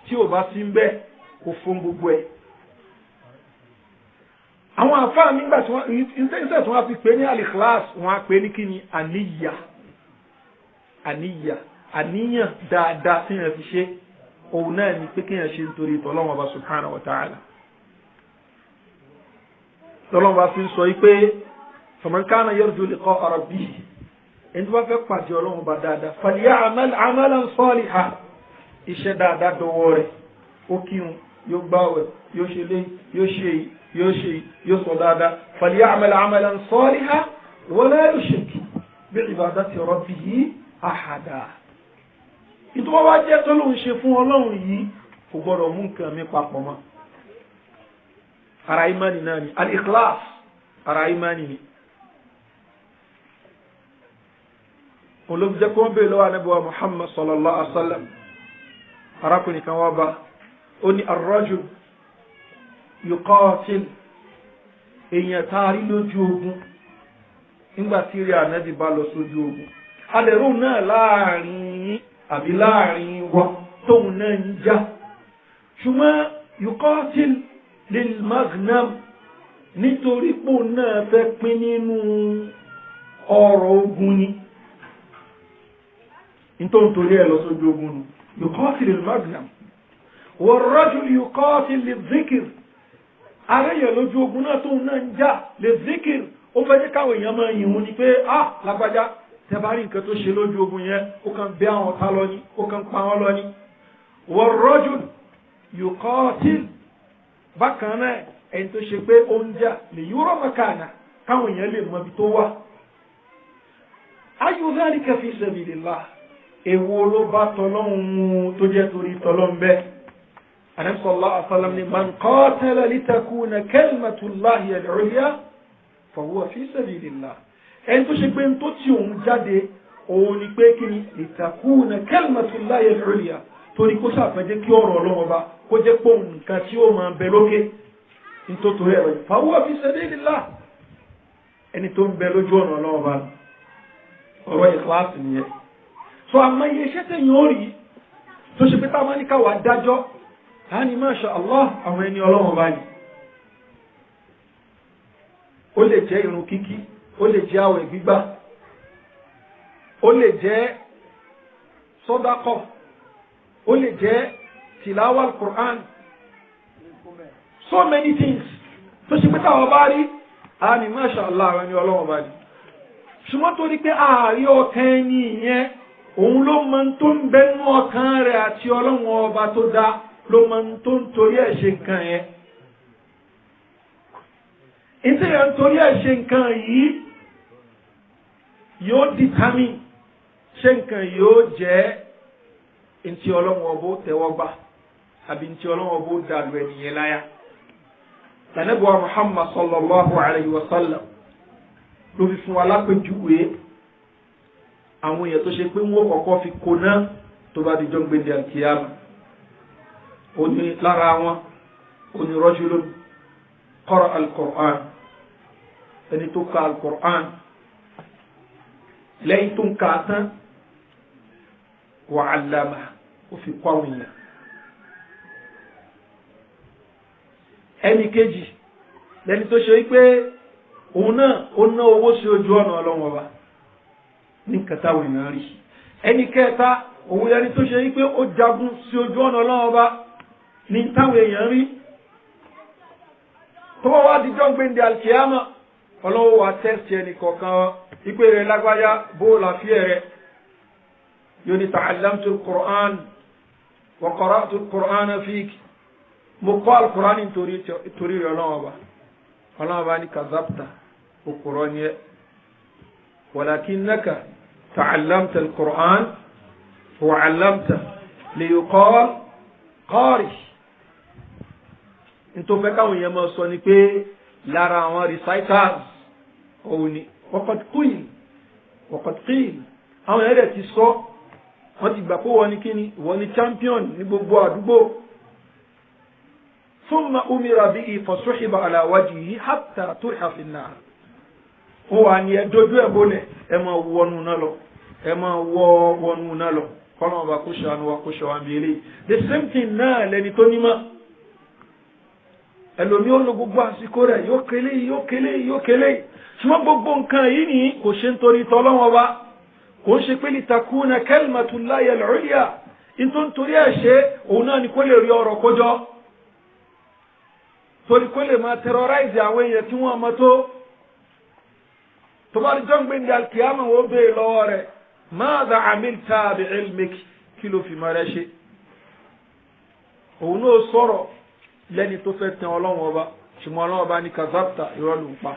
tí ò bá sí ń bẹ́ kò fún gbogbo ẹ̀. àwọn àfá nígbà tí wọ́n fi pè ní al-ikhlas wọ́n á pè ní kí ni àníyàn dáadáa tí wọ́n fi ṣe òun náà ni pé kíyàn ṣe nítorí tọ́lọ́wọ́n bá subhanahu wa ta'ala. tọ́lọ́wọ́n bá fi ń sọ pé faman kana yarju liqa'a rabbih ẹni tó bá fẹ́ pàdé Ọlọ́run bá dáadáa falya'mal 'amalan salihan iṣẹ́ dáadáa dọwọ́ rẹ̀ ó kírun yóò gbààwẹ̀ yóò ṣe lé yóò sọ dáadáa falya'mal 'amalan salihan wa la yushrik bi'ibadati rabbih ahada. ìtọ́ wá jẹ́ tó lóun ṣe fún Ọlọ́run yìí kò gbọ́dọ̀ mú nǹkan mi papọ̀ mọ́. ara imani náà ni al-ikhlas ara imani ni. olóògbé jẹ́ kó ń bèèrè lọ́wọ́ Ànábì wa Muhammad sallallahu alaihi wa sallam arákùnrin kan wá bá ó ní ar-rajul yuqatil èèyàn taari lójú ogun nígbà tí rí Ànábì bá lọ sójú ogun alẹ́rù náà láàrin wọn tóun náà ń já ṣùgbọ́n yuqatil lil maghnam nítorí pò náà fẹ́ pín nínú ọrọ̀ ogun ni nítorí ẹ̀ lọ sójú ogun ni yuqatil lil maghnam والرجل يقاتل للذكر ààrẹ lójú ogun náà tó náà ń jà lizikr ó fẹ́ jẹ́ káwọn èèyàn máa yìn wọ́n ni pé lágbájá tẹbárí nǹkan tó ṣe lójú ogun yẹn ó kàn bẹ́ àwọn ọ̀tá lọ ní ó kàn pa wọ́n lọ ní والرجل يقاتل bákan náà ẹni tó ṣe pé ó ń jà li yura makana káwọn èèyàn lè mọ ibi tó wà ayu dhalika fi sabilillah èwo ló bá tọ́lọ́hun mú tó jẹ́ torí tọ́lọ́hun bẹ́ẹ̀ Ànábì sallallahu alaihi wasallam ni man qatala litakuna kalimatullahi al-ulya fa huwa fi sabilillah ẹni tó ṣe pé tó tí òun jáde òun ni pé kí ni litakuna kalimatullahi al-ulya torí kó sàfẹ́jẹ́ kí ọ̀rọ̀ Ọlọ́run bá kó jẹ́ pé nǹkan tí ó máa bẹ lókè nítorí ẹ̀rọ fa huwa fi sabilillah ẹni tó ń bẹ lójú ọ̀nà Ọlọ́run bá ọ̀rọ̀ ìkíláàsì nìyẹn so àmọ́ iye iṣẹ́ tẹ̀yìn ó rí tó ṣe pé táwọn ní káwà dájọ́ ní masha Allah àwọn ẹni Ọlọ́run bá ní ó lè jẹ́ irun kíkí ó lè jẹ́ àwẹ̀ gbígbà ó lè jẹ́ sọ́dákọ̀ ó lè jẹ́ tìláwà al-Qur'an so many things tó ṣe pé táwọn bá rí ní masha Allah àwọn ẹni Ọlọ́run bá ní ṣùgbọ́n torí pé ààrí ọkàn ẹni ìyẹn òun ló mọ tó ń bẹnu ọkàn rẹ̀ àti Ọlọ́run ọba tó dá ló mọ tó ń torí ẹ̀ ṣe nǹkan yẹn ìtẹ̀yẹ̀ ń torí ẹ̀ ṣe nǹkan yìí yóò determine ṣe nǹkan yóò jẹ́ ntí Ọlọ́run ọba ó tẹ́wọ́ gbà àbí ntí Ọlọ́run ọba ó dàlú ẹnìyẹn láyà lànàbíwá Muhammad sallallahu alayhi wa sallam ló fi fún wa lápèjúwe àwọn èèyàn tó ṣe pé wọ́n kọ́kọ́ fi kó náà tó bá di jọ́ gbèdé àkíyàmá ó ní lára wọn ó ní rajulun qara al-Qur'an ẹni tó ka al-Qur'an lẹ́yìn tó ń ka tán wa 'allama ó fi kọ́ àwọn èèyàn ẹni kejì lẹ́ni tó ṣe wípé òun náà ó ná owó sí ojú ọ̀nà Ọlọ́run ọba ní kẹtàwé náà rí ẹni kẹta òun yẹni tó ṣe wípé ó jagun sí ojú ọ̀nà Ọlọ́run ọba ní táwọn èèyàn rí tó wọ́n wá díjọ́ gbéǹde alkiyama Ọlọ́run wà tẹ́sì ẹni kọ̀ọ̀kan ipé rẹ̀ lágbájá bóòlù àfíẹ́ rẹ̀ yóò ní ta'allamtu al-Qur'an wa qara'tu al-Qur'ana fik mo kọ́ al-Qur'an nítorí rẹ̀ Ọlọ́run ọba ní kazabta òkúrọ́ ni ẹ́ walakinnaka ta'allamta al-Qur'an wa 'allamta liyuqal qari nítorí fẹ́ káwọn èèyàn máa sọ ni pé lára àwọn reciters òun ni waqad qil àwọn èèyàn ti sọ wọ́n ti gbà pé wọ́n ní kíni wọ́n ní champion ní gbogbo àdúgbò thumma umira bihi fasuhiba ala wajhihi hatta turha fi an-nar ó wà ní ẹjọ́jú ẹ̀bọ́lẹ̀ ẹ máa wọnú náà lọ ẹ máa wọnú náà lọ kọ́nà ọba kó ṣàánú wa kó ṣọwá bí eléyìí the same thing náà lẹni tó nímọ̀ ẹlòmí ó lo gbogbo àsìkò rẹ̀ yóò kélé ṣùgbọ́n gbogbo nǹkan yìí ni kò ṣe ń torí tọ́lọ́wọ́ bá kò ń ṣe pé litakuna kalimatullahi al-ulya in tó ń torí ẹ̀ ṣe òun náà ni kó lè rí ọ̀rọ̀ kójọ torí kó lè máa terrorize àwọn èèyàn tí wọ́n mọ́ tó bá rí jọ́n gbéǹdé alkiyama wọ́n bèèrè lọ́wọ́ rẹ̀ madha amilta bi ilmik kí ló fi máa rẹ̀ ṣe òun náà sọ̀rọ̀ lẹ́ni tó fẹ́ tẹ Ọlọ́run ọba ṣùgbọ́n Ọlọ́run ọba ní kazabta irọ́ ló ń pa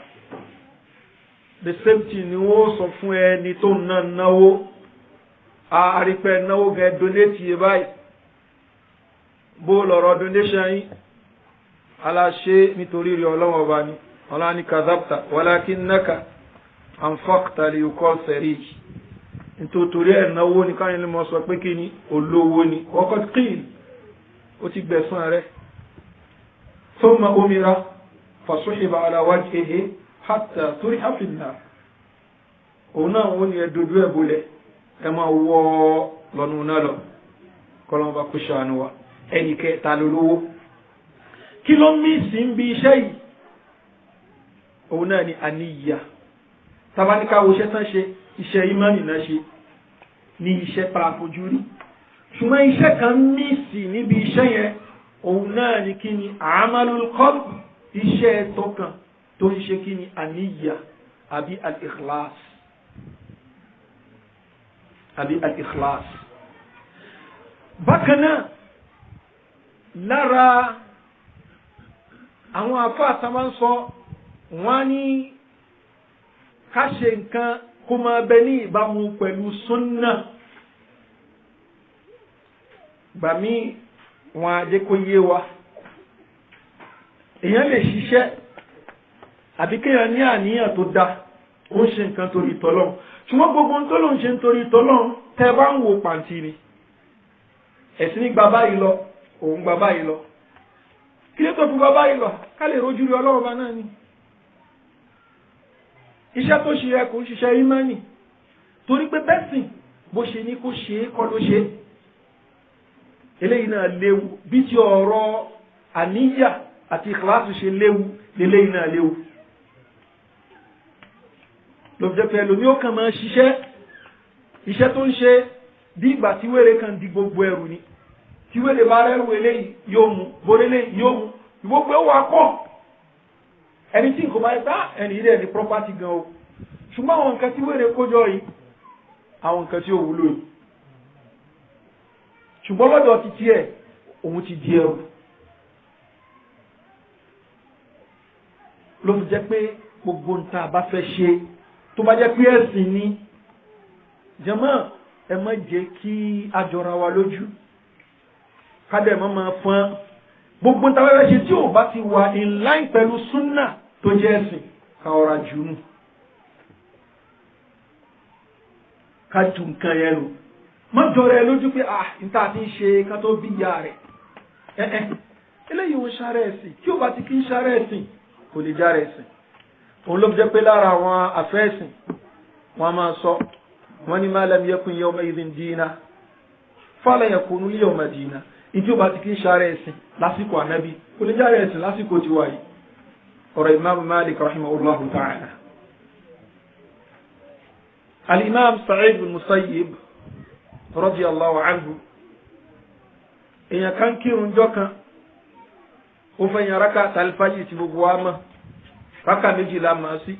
the same thing ni wọ́n sọ fún ẹni tó ná náwó àrípẹ́ náwó gẹ̀ donate yẹ báyìí bó lọ́rọ̀ donation yìí aláṣẹ nítorí rí Ọlọ́run ọba ní Ọlọ́run ní kazabta walakinnaka anfaqta li yuqal sarij nítorí ẹ̀ náwó ní káyọ̀ lè mọ́ sọ pé kí ni olówó ni waqad qil ó ti gbẹ̀sán rẹ̀ thumma umira fasuhiba ala wajhihi hatta turiha fi an-nar òun náà wọ́n ni ẹ̀dọ́dọ́ ẹ̀bọ́lẹ̀ ẹ máa wọ́ lọ́nà náà lọ kọ́lọ́mọba kó ṣàánú wa ẹnì kẹta lólówó kí ló mí sí ń bí iṣẹ́ yìí òun náà ni àníyà tabaníkà wo iṣẹ́ tán ṣe iṣẹ́ ìmánì náà ṣe ní iṣẹ́ tá a fojú rí ṣùgbọ́n iṣẹ́ kan mí sí níbi iṣẹ́ yẹn òun náà ni kí ni amalul qalb iṣẹ́ tọkàn tó ń ṣe kí ni àníyà àbí al-ikhlas bákan náà lára àwọn àfáà máa ń sọ wọ́n ní ká ṣe nǹkan kó máa bẹ ní ìbámu pẹ̀lú súnnà gbàmí wọn adé kó yé wa èèyàn lè ṣiṣẹ́ àbí kéèyàn ní àníyàn tó dá ó ń ṣe nǹkan torí tọ́lọ́run ṣùgbọ́n gbogbo ohun tó ló ń ṣe nítorí tọ́lọ́run tẹ́ bá ń wo pàǹtí ni ẹ̀sìn ní gba báyìí lọ òun gba báyìí lọ kí ló tó fi gba báyìí lọ ká lè rojú rí ọlọ́run bá náà ni iṣẹ́ tó ṣe yẹ kó ń ṣiṣẹ́ ìmánì torí pé bẹ́sìn bó ṣe ní kó ṣe é kọ́ ló ṣe eléyìí náà léwu bí ti ọ̀rọ̀ àníyà àti ìkìláàsì ṣe léwu léléyìí náà léwu ló fi jẹ́ pé ẹlòmí ó kàn máa ṣiṣẹ́ iṣẹ́ tó ń ṣe bí ìgbà tí wèrè kan di gbogbo ẹrù ni tí wèrè bá rẹ́rù eléyìí yóò mú borélé yóò mú gbogbo ó wà pọ̀ ẹni tí nǹkan máa bá ẹni ilé ẹni property gan o ṣùgbọ́n àwọn nǹkan tí wèrè kójọ yìí àwọn nǹkan tí ó wúlò yìí ṣùgbọ́n lọ́dọ̀ ti tiẹ̀ òun ti di ẹrù ló fi jẹ́ pé gbogbo nǹkan bá fẹ́ ṣe tó bá jẹ́ pé ẹ̀sìn ni jàmáà ẹ má jẹ́ kí a jọra wa lójú kádẹ̀ má máa fọ́n gbogbo nǹkan fẹ́ ṣe tí ò bá ti wà in line pẹ̀lú súnnà tó jẹ́ ẹ̀sìn ká ọ̀rá jùnú ká jù nǹkan yẹn lò má jọra ẹ lójú pé níta ti ń ṣe ká tó bí ìyá rẹ̀ eléyìí ò ń ṣàrẹ ẹ̀sìn tí ò bá ti kí ń ṣàrẹ ẹ̀sìn kò lè járe ẹ̀sìn òun ló fi jẹ́ pé lára àwọn afẹ́ẹ̀sìn wọn máa sọ wọn ni ma lam yakun yawma idhin dina fala yakunu yawma dina ìdí ò bá ti kí ń ṣàrẹ ẹ̀sìn lásìkò ànábì kò lè járe ẹ̀sìn lásìkò tiwa yìí ọ̀rọ̀ imam malik rahimahullahu ta'ala al-imam sa'id bin musayyib radiyallahu anhu èèyàn kan kírun jọ kan ó fẹ́ yan raka talifaji tí gbogbo wa mọ̀ raka méjìlá máa sí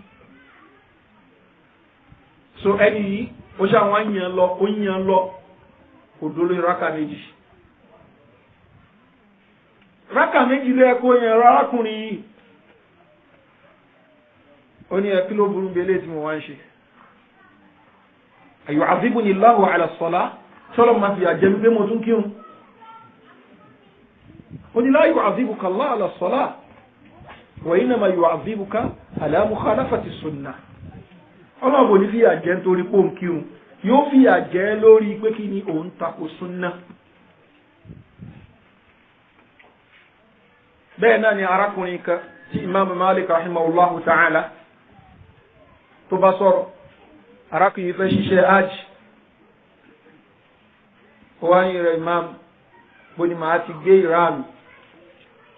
so ẹni yìí ó ṣe àwọn yàn lọ kò dúró raka méjì lẹ́ẹ̀ kó yan arákùnrin yìí ó ní ẹ̀kí ló burú belé tí mo wá ń ṣe ayu'adhibuni Allahu ala as-salah sọ́lọ́ máa fi àjẹmí pé mo tún kírun ó ní la yu'adhibuka Allahu ala as-salah wa innama yu'adhibuka ala mukhalafati as-sunnah ọlọ́bọ̀ ní fi àjẹ́ nítorí pò ń kírun yóò fi àjẹ́ lórí pé kí ni òun tako súnnà bẹ́ẹ̀ náà ni arákùnrin kan tí imam malik rahimahullahu ta'ala tó bá sọ̀rọ̀ arákùnrin fẹ́ ṣiṣẹ́ hajj ó wá ní rẹ̀ imam bó ni màá ti gbé ìrààmù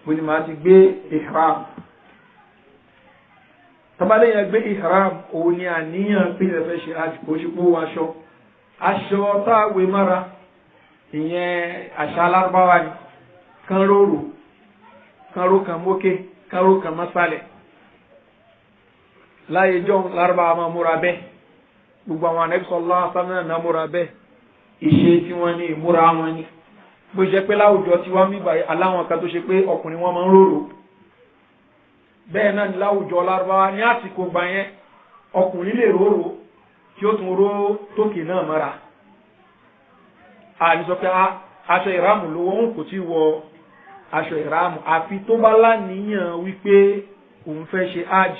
bó ni màá ti gbé ihram tàbálẹ̀ yẹn gbé ihram òun ni àníyàn pé ẹ̀fẹ́ ṣe hajj kó ṣe kó aṣọ táwé mára ìyẹn àṣà alárúbáwá ni kan róró kan ró kan mókè kan ró kan mọ́sálẹ̀ láyé jọ́ lárúbáwá máa múra bẹ́ẹ̀ gbogbo àwọn Ànábì sallallahu alaihi wasallam náà múra bẹ́ẹ̀ ìṣe tí wọ́n ní ìmúra wọn ni bó ṣe pé láwùjọ tí wọ́n bíbá aláwọn kan tó ṣe pé ọkùnrin wọn máa ń róró bẹ́ẹ̀ náà ni láwùjọ lárúbáwá ní àsìkò gbà yẹn ọkùnrin lè róró tí ó tún ró tókè náà mọ́ra àní sọ pé aṣọ ìráàmù lówó ń kò tí wọ aṣọ ìráàmù àfi tó bá láníyàn wípé òun fẹ́ ṣe hajj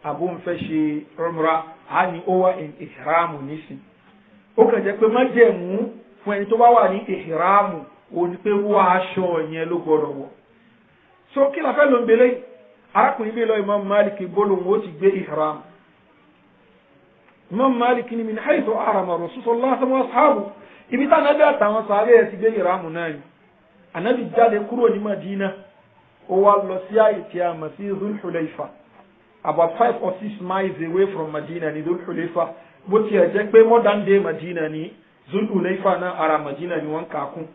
àbó òun fẹ́ ṣe umrah á ní ó wà ìhìráàmù nísìn ó kàn jẹ́ pé májẹ̀mú fún ẹni tó bá wà ní ìhìráàmù òun ni pé wọ aṣọ yẹn ló gbọdọ̀ wọ̀ so kí la fẹ́ ló ń belé arákùnrin bí lọ Imam Malik gbólóhùn ó ti gbé ihram Imam Malik ni min haythu ahrama Rasulullah sallallahu alaihi wasallam ibi tá nàbí àtàwọn sàárẹ̀ ẹ̀ ti gbé ihram náà ni ànábì jáde kúrò ní Madina ó wá lọ sí àyè tí a mọ̀ sí Dhul Hulayfa, about 5 or 6 miles away from Madina ní Dhul Hulayfa. Bó tiẹ̀ jẹ́ pé modern day Madina ní Dhul Hulayfa náà ara Madina ni wọ́n kà kún,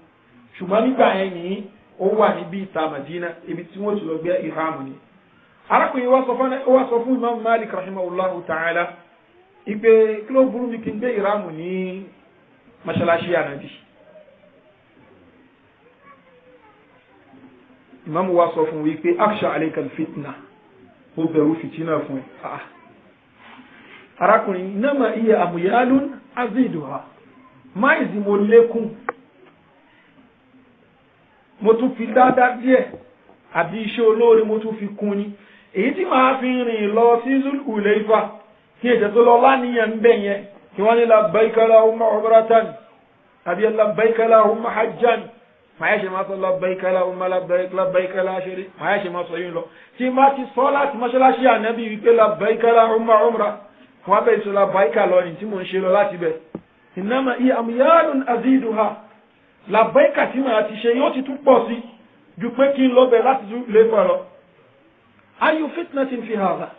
ṣùgbọ́n nígbà yẹn ní ó wà níbi ìta Madina, ibi tí wọ́n ti lọ gbé ihram ni. Arákùnrin wá sọ fún Imam Malik rahimahullahu ta'ala ipe kí ló burú mi kí n gbé ihram ní mọ́ṣáláṣí Ànábì. Imam wa sọ fún wípé aksha alayka alfitna, ó bẹ̀rù fitina fún ẹ. Arákùnrin nama iya amuyalun aziduha, máìzì mo lékún, mo tún fi dáadáa díẹ̀ àbí iṣẹ́ olóore mo tún fi kún ni. Èyí tí màá fi rìn lọ sí Dhul Hulayfa kí ẹ̀jẹ̀ tó lọ láníyàn ń bẹ̀ yẹn kí wọ́n ní labbaika Allahumma umratan àbí labbaika Allahumma hajjan, màá yẹ ṣe máa sọ labbaika Allahumma labbaika la sharika, màá yẹ ṣe máa sọ yín lọ. Tí má ti sọ láti mọ́ṣáláṣí Ànábì wípé labbaika Allahumma umra, wọ́n bẹ̀ sọ labbaika lọ ní tí mò ń ṣe lọ láti bẹ̀. Innama hiya amyalun aziduha, labbaika tí màá ti ṣe yóò ti tún pọ̀ sí ju pé kí n lọ bẹ̀ láti tún lè fọ̀ lọ. Ayu fitnatin fi hadha,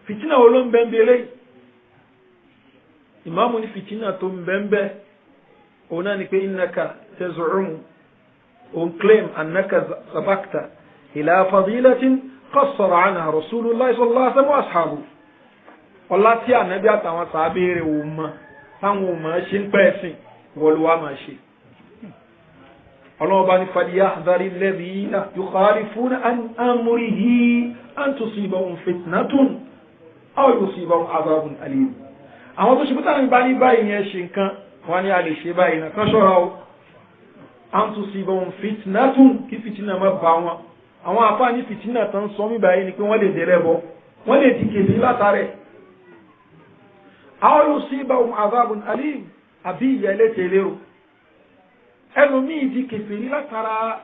fitina wo ló ń bẹ ń bẹ̀rẹ̀? Ìmáàmù ní fitina tó ń bẹ ń bẹ òun náà ni pé innaka taz'umu, on claim annaka sabaqta ila fadilatin qassara anha Rasulullah sallallahu alaihi wasallam wa ashabu. Ọlá tí Ànábì àtàwọn sàábé rẹ̀ ò mọ̀ táwọn ò mọ̀ ṣe ń pẹ́ sìn wọlúwà máa ṣe. Ọlọ́run bá ní falyahdhari alladhina yukhalifuna an amrihi an tusibahum fitnatun aw yusibahum adhabun alim. Àwọn tó ṣe pé táwọn bá ní báyìí yẹn ṣe nǹkan wọ́n ní a lè ṣe báyìí náà kan ṣọ́ra o. An tusibahum fitnatun, kí fìtínà má bá wọn. Àwọn àfáà ní fìtínà tán sọ mí báyìí ni pé wọ́n lè dẹ̀rẹ̀ bọ́, wọ́n lè di kèfì látàrẹ̀. Aw yusibahum adhabun alim, àbí ìyà ẹlẹ́tẹ̀ lérò. Ẹlòmíì di kèfèrí látara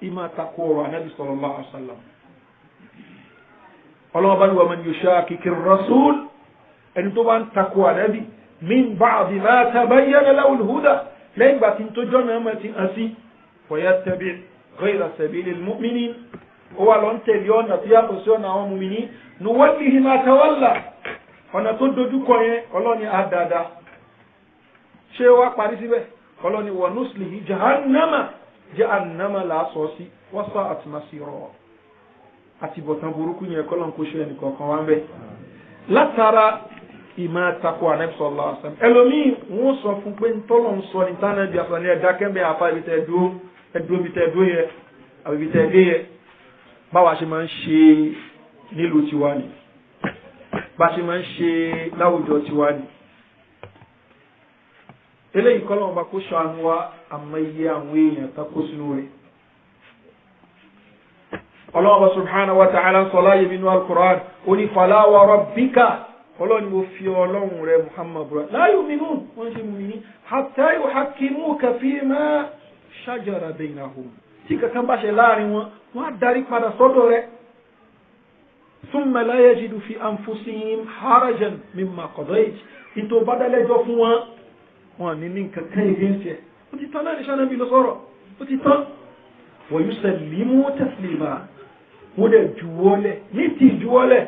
ìmọ̀ àtakò ọ̀rọ̀ Ànábì sallallahu alaihi wasallam. Ọlọ́run bá ní wa man yushaqiqir rasul, ẹni tó bá ń takò Ànábì min ba'di ma tabayyana lahu al-huda, lẹ́yìn ìgbà tí tó jọ́nà ẹ̀mọ́ ti hàn sí, wa yattabi' ghayra sabilil mu'minin, ó wà lọ ń tẹ̀lé ọ̀nà tí yàtọ̀ sí ọ̀nà àwọn mùmìnì, nuwallihi ma tawalla, ọ̀nà tó dojúkọ yẹn Ọlọ́run àdáadáa. Ṣé wá parí síbẹ̀? Ọlọ́ni wa nuslihi jahannama làásọ̀ sí wa sa'at masira, àti bọ̀tán burúkú yẹn kọ́lọ́n kó ṣe ẹnì kọ̀ọ̀kan wá ń bẹ̀. Látara ìmọ̀ àtakò Ànábì sallallahu alaihi wasallam, ẹlòmíì wọ́n sọ fún pé ntọ́lọ̀ ń sọ ní tánà bí àfààní ẹ̀dá kẹ́mbẹ́ àfa ibi tẹ́ dúró ibi tẹ́ dúró yẹ àbí ibi tẹ́ dé yẹ. Báwa ṣe máa ń ṣe nílùú tiwa ni, bá ṣe máa ń ṣe láwùjọ tiwa ni. Eléyìí kọ́ lọ́wọ́ bá kó ṣàánú wa àmọ́ iye àwọn èèyàn takó sínú rẹ̀. Ọlọ́wọ́ subhanahu wa ta'ala sọ láyé nínú al-Qur'an, ó ní fala wa rabbika, Ọlọ́run ni mo fi Ọlọ́run rẹ̀ Muhammad búra, la yu'minun, wọ́n ṣe mu'mini hatta yuhakkimuka fima shajara baynahum, tí kankan bá ṣe láàrin wọn wọ́n á darí padà sọ́dọ̀ rẹ̀. Thumma la yajidu fi anfusihim harajan mimma qadayt, ìtò bá dálẹ́jọ́ fún wọn wọn ní nǹkan kan against ẹ, ó ti tán náà ní sànàbí lọ sọ̀rọ̀, ó ti tán. Wa yusallimu taslima, wọ́n dẹ̀ juwọ́lẹ̀ ní ti juwọ́lẹ̀.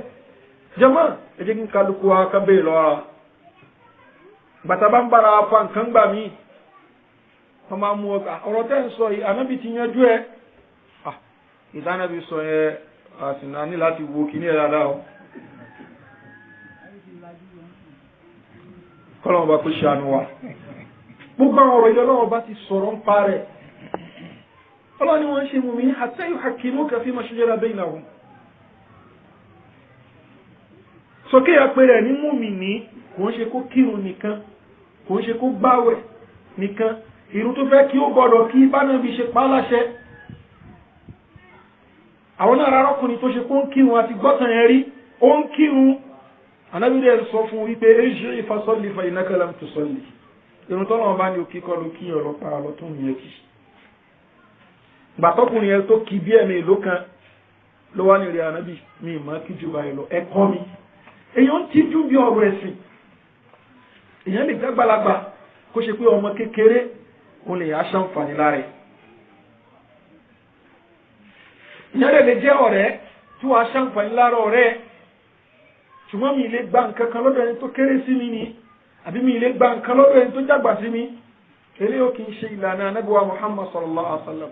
Jama ẹ jẹ́ kí n kálukú wa ká bẹ́ẹ̀ lọ́ra, bàtà bá ń bára fa nǹkan gbà mí wọ́n máa mú ọ̀rọ̀ tẹ́ ń sọ yìí Ànábì ti yanjú ẹ. Ìdánábì sọ yẹn àsìnà ní láti wo kìíní ẹ̀ dáadáa o. Kọ́lọ́wọ́ bá kó ṣàánú wa. Gbogbo àwọn ọ̀rọ̀ yìí Ọlọ́run bá ti sọ̀rọ̀ ń pa rẹ̀. Ọlọ́run ni wọ́n ń ṣe mu'minin hatta yuhakkimuka fima shajara baynahum. Sókè àpẹẹrẹ ní mùmìnì kò ń ṣe kó kírun nìkan, kò ń ṣe kó gbáwẹ̀ nìkan, ìrun tó fẹ́ kí ó gbọ́dọ̀ kí bánàbí ṣe pa láṣẹ. Àwọn náà rárọ́kùnrin tó ṣe kó ń kírun àti gbọ́tàn ẹ̀ rí, ó ń kírun. Ànábì dẹ̀ sọ fún wípé irji' fasalli fa innaka lam tusalli. Ìrun tọ́lọ́run bá ní òkè kọ́ ló kí ọ̀rọ̀ para lọ tó ń yẹ kí. Gbàtọ́kùnrin yẹn tó kí bí ẹ̀mí ìlú kan ló wá ní rí Ànábì mi ìmọ̀ kí jù báyìí lọ, ẹ̀kọ́ mi. Èèyàn ti jú bí ọ̀rọ̀ ẹ̀sìn. Èèyàn lè gbàgbàlagbà kó ṣe pé ọmọ kékeré òun lè yá ṣàǹfààní lára ẹ̀. ìyẹn lè jẹ́ ọ̀rẹ́ tí wàá ṣàǹfààní lára ọ̀rẹ́ ṣùgbọ́n mi lè gba nǹkan kan lọ́dọ̀ ẹni tó kéré sí mi ni àbí mi lè gba nǹkan lọ́dọ̀ ẹni tó jágbà sí mi eléyìí ó kì í ṣe ìlànà Ànábì wa Muhammad sallallahu alaihi wa sallam.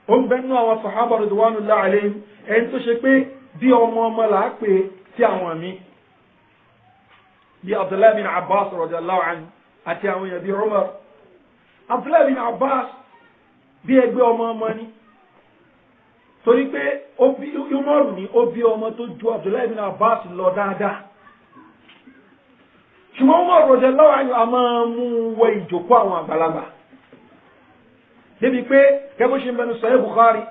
ó ń bẹnu àwọn sàhábà ridwanullahi alayhim ẹni tó ṣe pé bí ọmọ là á pè sí àwọn mi bí Abdullahi bin Abbas radiyallahu anhu àti àwọn èèyàn bí Umar. Abdullahi bin Abbas bí ẹgbẹ́ ọmọ ni torí pé Umaru ni ó bí ọmọ tó ju Abdullahi bin Abbas lọ dáadáa ṣùgbọ́n Umar radiyallahu anhu a máa mú wọ ìjòkó àwọn àgbàlagbà débi pé kẹ́bọ́ ṣe ń bẹnu Sahih Bukhari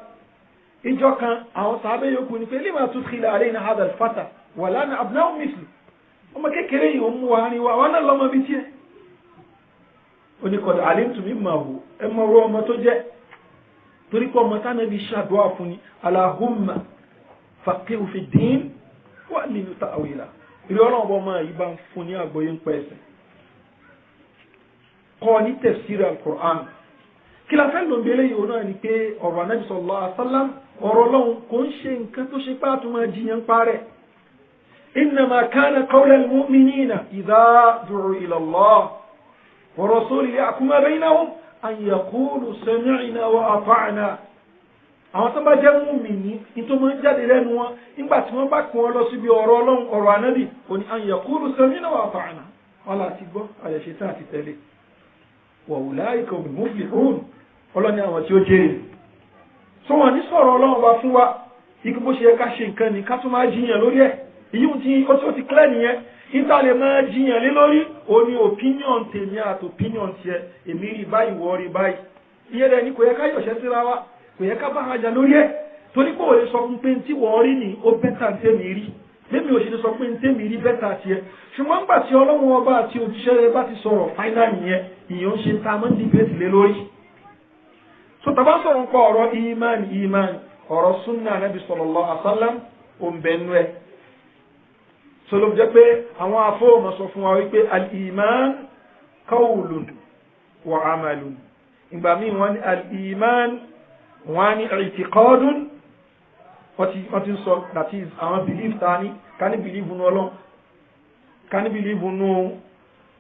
ìjọ kan àwọn sàábẹ́ yòókù ni pé lima tudkhila alayna hadha al-fata wa lana abna'u mithlu ọmọ kékeré yìí ó mú wa ní wa wọn náà lọ́mọ bí tiẹ̀ oníkọ̀dọ̀ alimtu mimma hu ẹ mọ ọ̀rọ̀ ọmọ tó jẹ́ torí pé ọmọ tánà bí ṣàdúrà fún ni Allahumma faqihu fi din wa allimhu ta'wila ìrí ọlọ́run ọmọ yìí bá ń fún ní àgbọ́yé ń pẹ́ ẹ̀sẹ̀ kọ́ ní tafsir al-Qur'an kí la fẹ́ lò ń bẹ́lẹ̀ yìí náà ni pé ọ̀rọ̀ Ànábì sallallahu alaihi wasallam ọ̀rọ̀ ọlọ́run kò ń ṣe nǹkan tó ṣe pàtó máa jiyàn parẹ́ innama kana qawla al-mu'minina idha du'u ila Allah wa rasulihi yahkuma baynahum an yaqulu sami'na wa ata'na. àwọn tó bá jẹ́ mùmínì ní tó máa ń jáde lẹ́nu wọn nígbà tí wọ́n bá kún ọ lọ síbi ọ̀rọ̀ ọlọ́run ọ̀rọ̀ Ànábì ó ní an yaqulu sami'na wa ata'na wọn láti gbọ́ àyẹ̀ṣe tá àti tẹ̀lé wa ulaika humul muflihun ọlọ́ni àwọn tí ó jẹ́rìí. tó wọ́n ní sọ̀rọ̀ ọlọ́run bá fún wa ikú bó ṣe yẹ ká ṣe nǹkan ní ká tó máa jiyàn lórí ẹ̀ èyí tí ó ti clear nìyẹn níta lè máa jiyàn lé lórí ó ní opinion tèmi àti opinion tiẹ̀ èmi rí báyìí wọ́ rí báyìí iye rẹ̀ ni kò yẹ ká yọ̀ṣẹ́ síra wa kò yẹ ká bá àjà lórí ẹ̀ torí pé ò lè sọ fún pé tí wọ́n rí ni ó bẹ́tà tèmi rí lẹ́mi ò ṣe lè sọ pé tèmi rí bẹ́tà tiẹ̀ ṣùgbọ́n nígbà tí ọlọ́run ọba àti òjíṣẹ́ rẹ̀ bá ti sọ̀rọ̀ final nìyẹn ìyẹn ń ṣe tá a máa ń debate lé lórí. so tàbá sọ̀rọ̀ nípa ọ̀rọ̀ ìmánì ọ̀rọ̀ sunna Nabi sallallahu alaihi wasallam òǹbẹ̀nu ẹ̀ so ló jẹ́ pé àwọn afọ́ọ̀mọ̀ sọ fún wa wípé al-iman qawlun wa amalun ìgbà míì wọ́n ní al-iman wọ́n ní i'tiqadun wọ́n ti sọ that is àwọn belief ta ní ká ní belief nù Ọlọ́run ká ní belief nù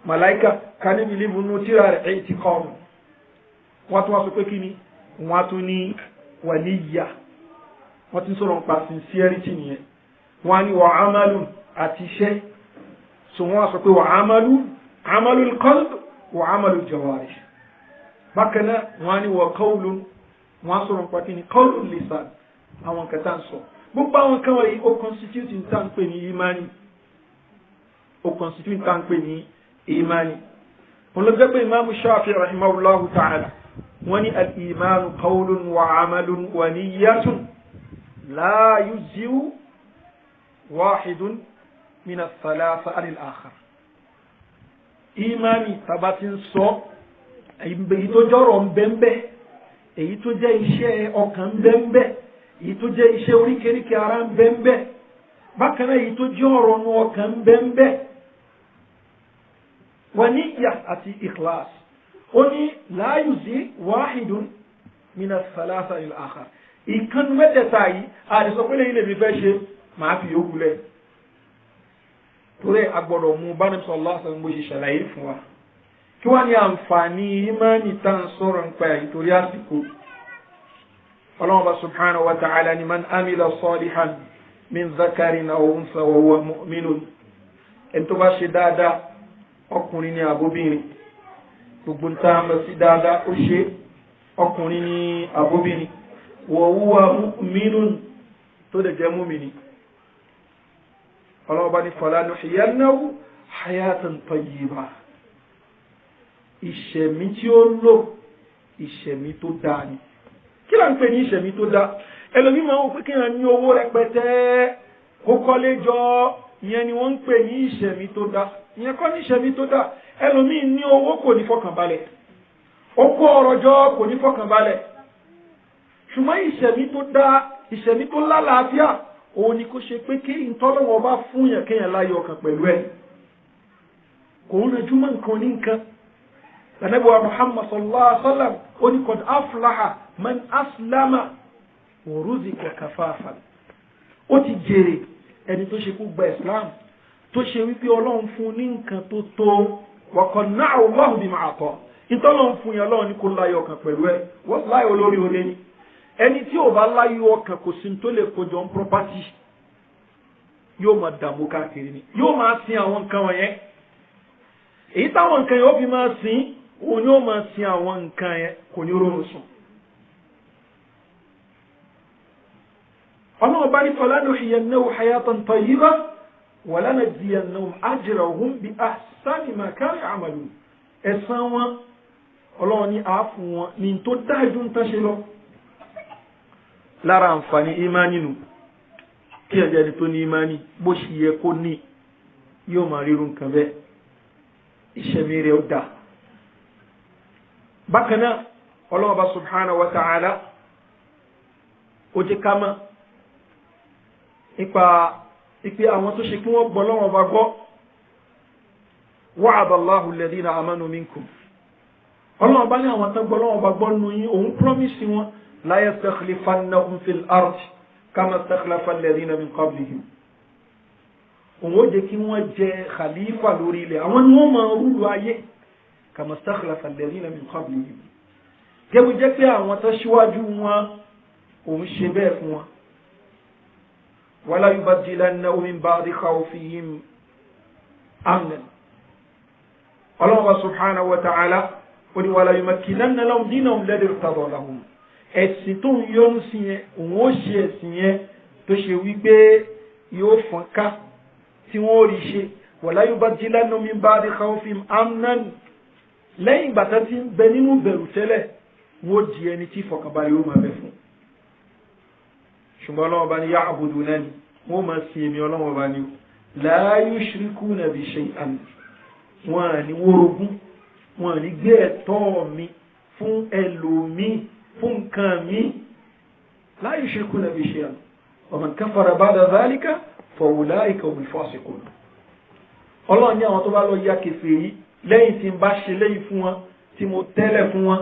màláíkà ká ní belief nù tírà rẹ̀ i'tiqadun wọ́n tún wá sọ pé kí ni wọ́n tún ní wàlíyà wọ́n ti sọ̀rọ̀ nípa sincerity nìyẹn wọ́n ní wa amalun àti iṣẹ́ so wọ́n sọ pé wà amalul qalb wà amalul jawarih bákan náà wọ́n ní wà qawlun wọ́n sọ̀rọ̀ nípa kí ni qawlul lisan àwọn kẹta ń sọ gbogbo àwọn kan wọ̀nyí ó constitute ní tàn pé ní imani ó constitute ní tàn pé ní imani wọn lọ jẹ́ pé Imam Shafi'i rahimahullahu ta'ala wọ́n ní al-imanu qawlun wa amalun wa niyyatun la yujzi'u wahidun min ath-thalatha anil akhar. Imani tabati ń sọ èyí tó jọrọ ń bẹ́ńbẹ́ èyí tó jẹ́ iṣẹ́ ọkàn ń bẹ́ńbẹ́ èyí tó jẹ́ iṣẹ́ oríkèéríkèé ara ń bẹ́ńbẹ́ bákan náà èyí tó jẹ́ ọ̀rọ̀ nu ọkàn ń bẹ́ńbẹ́ wa niyya àti ikhlas ó ní la yuzi wahidun min ath-thalatha anil akhar ìkan mẹ́tẹ̀ẹ̀ta yìí àdìsọ pé lẹ́yìn lèmi fẹ́ ṣe màá fi yókù lẹ̀ torí agbọ́dọ̀ mú bánam sallallahu alaihi wasallam bó ṣe ṣàlàyé fún wa kí wọ́n ní àǹfààní ìmánì tá ń sọ̀rọ̀ nípa ẹ̀ torí àsìkò Ọlọ́hun bá subhanahu wa ta'ala ni man amila salihan min dhakarin aw untha wa huwa mu'minun ẹni tó bá ṣe dáadáa ọkùnrin ní àbóbìnrin gbogbo ń tá a mọ̀ sí dáadáa ó ṣe ọkùnrin ní àbóbìnrin wa huwa mu'minun tó dẹ̀ jẹ́ múmìnì ọlọ́ọ̀bá ní falanuhyiyannahu hayatan tayyiba ìṣẹ̀mí tí ó lò ìṣẹ̀mí tó dáa ni kí là ń pè ní ìṣẹ̀mí tó dáa ẹlòmí máa ń pè kí wọ́n ní owó rẹpẹtẹ kó kọ́lé jọ ìyẹn ni wọ́n ń pè ní ìṣẹ̀mí tó dáa ìyẹn kọ́ ní ìṣẹ̀mí tó dáa ẹlòmí ní owó kò ní fọkànbalẹ̀ ó kó ọrọ̀ jọ kò ní fọkànbalẹ̀ ṣùgbọ́n ìṣẹ̀mí tó dáa ìṣẹ̀mí tó lálàáfíà òun ni kó ṣe pé kí ìtọ́lọ́wọ́ bá fún yàn kéèyàn láyọ̀ ọkàn pẹ̀lú ẹ̀ kò ń rẹjú mọ́ nǹkan ní nǹkan lànàbíwá Muhammad sallallahu alaihi wa sallam ó ní qad aflaha man aslama wa ruziqa kafafan ó ti jèrè ẹni tó ṣe kó gba Islam tó ṣe wípé Ọlọ́run fún ní nǹkan tó tó wa qanna'ahu Allahu bima ata ìtọ́lọ́run fún yẹn Ọlọ́run ní kó láyọ̀ ọkàn pẹ̀lú ẹ̀ wọ́n láyọ̀ olórí oore ni ẹni tí ò bá láyọ̀ ọkàn kò sí tó lè kójọ ń property yóò máa dààmú káàkiri ni yóò máa sin àwọn nǹkan wọ̀nyẹn èyí táwọn nǹkan yẹn ó fi máa sin òun yóò máa sin àwọn nǹkan yẹn kò ní rọrùn sùn. ọlọ́run bá ní falanuhyiyannahu hayatan tayyibah wa lanajziyannahum ajrahum bi ahsani ma kanu ya'malun ẹ̀san wọn ọlọ́run ní àáfù wọn ní tó dájú ń tán ṣe lọ. lára àǹfààní ìmánì nù kí ẹ̀jẹ̀ ni tó ní ìmánì bó ṣe yẹ kó ní yóò máa rírun nǹkan bẹ́ẹ̀ ìṣẹ̀mí rẹ̀ ó dà. bákan náà ọlọ́run bá subhanahu wa ta'ala ó jẹ́ ká mọ̀ nípa ìpè àwọn tó ṣe kí wọ́n gbọ́ lọ́wọ́ bá gbọ́ wa'ada Allahu alladhina amanu minkum ọlọ́run bá ní àwọn tó gbọ́ lọ́wọ́ bá gbọ́ nù yín òun promise wọn la yastakhlifannahum fil ard kama istakhlafa alladhina min qablihim òun ó jẹ́ kí wọ́n jẹ khalifa lórí ilẹ̀ àwọn ni wọ́n máa rúlu ayé kama istakhlafa alladhina min qablihim gẹ́gẹ́ jẹ́ pé àwọn tó ṣíwájú wọn òun ṣe bẹ́ẹ̀ fún wọn wala yubaddilannahum min ba'di khawfihim amnan Allah subhanahu wa ta'ala ó ní wala yumakkinanna lahum dinahum alladhi irtada lahum ẹ̀sìn tó ń yọ́nú sí yẹn òun ó ṣe ẹ̀sìn yẹn tó ṣe wípé yóò fọ́n ká tí wọ́n rí ṣe wala yubaddilannahum min ba'di khawfihim amnan lẹ́yìn ìgbà tó ti ń bẹ nínú bẹ̀rù tẹ́lẹ̀ wọ́n di ẹni tí ìfọ̀kànbalẹ̀ ó máa bẹ fún ṣùgbọ́n ọlọ́wọ́ bá ní ya'budunani wọ́n máa sin èmi ọlọ́wọ́ bá ní la yushrikuna bi shay'an wọ́n ní wórogún wọ́n ní gbé ẹ̀tọ́ mi fún ẹlòmí fún nǹkan mi la yushrikuna bi shay'an wa man kafara ba'da dhalika fa ulaika humul fasiqun ọlọ́run ní àwọn tó bá lọ ya kèfèrí lẹ́yìn tí n bá ṣe lẹ́yìn fún wọn tí mo tẹ́lẹ̀ fún wọn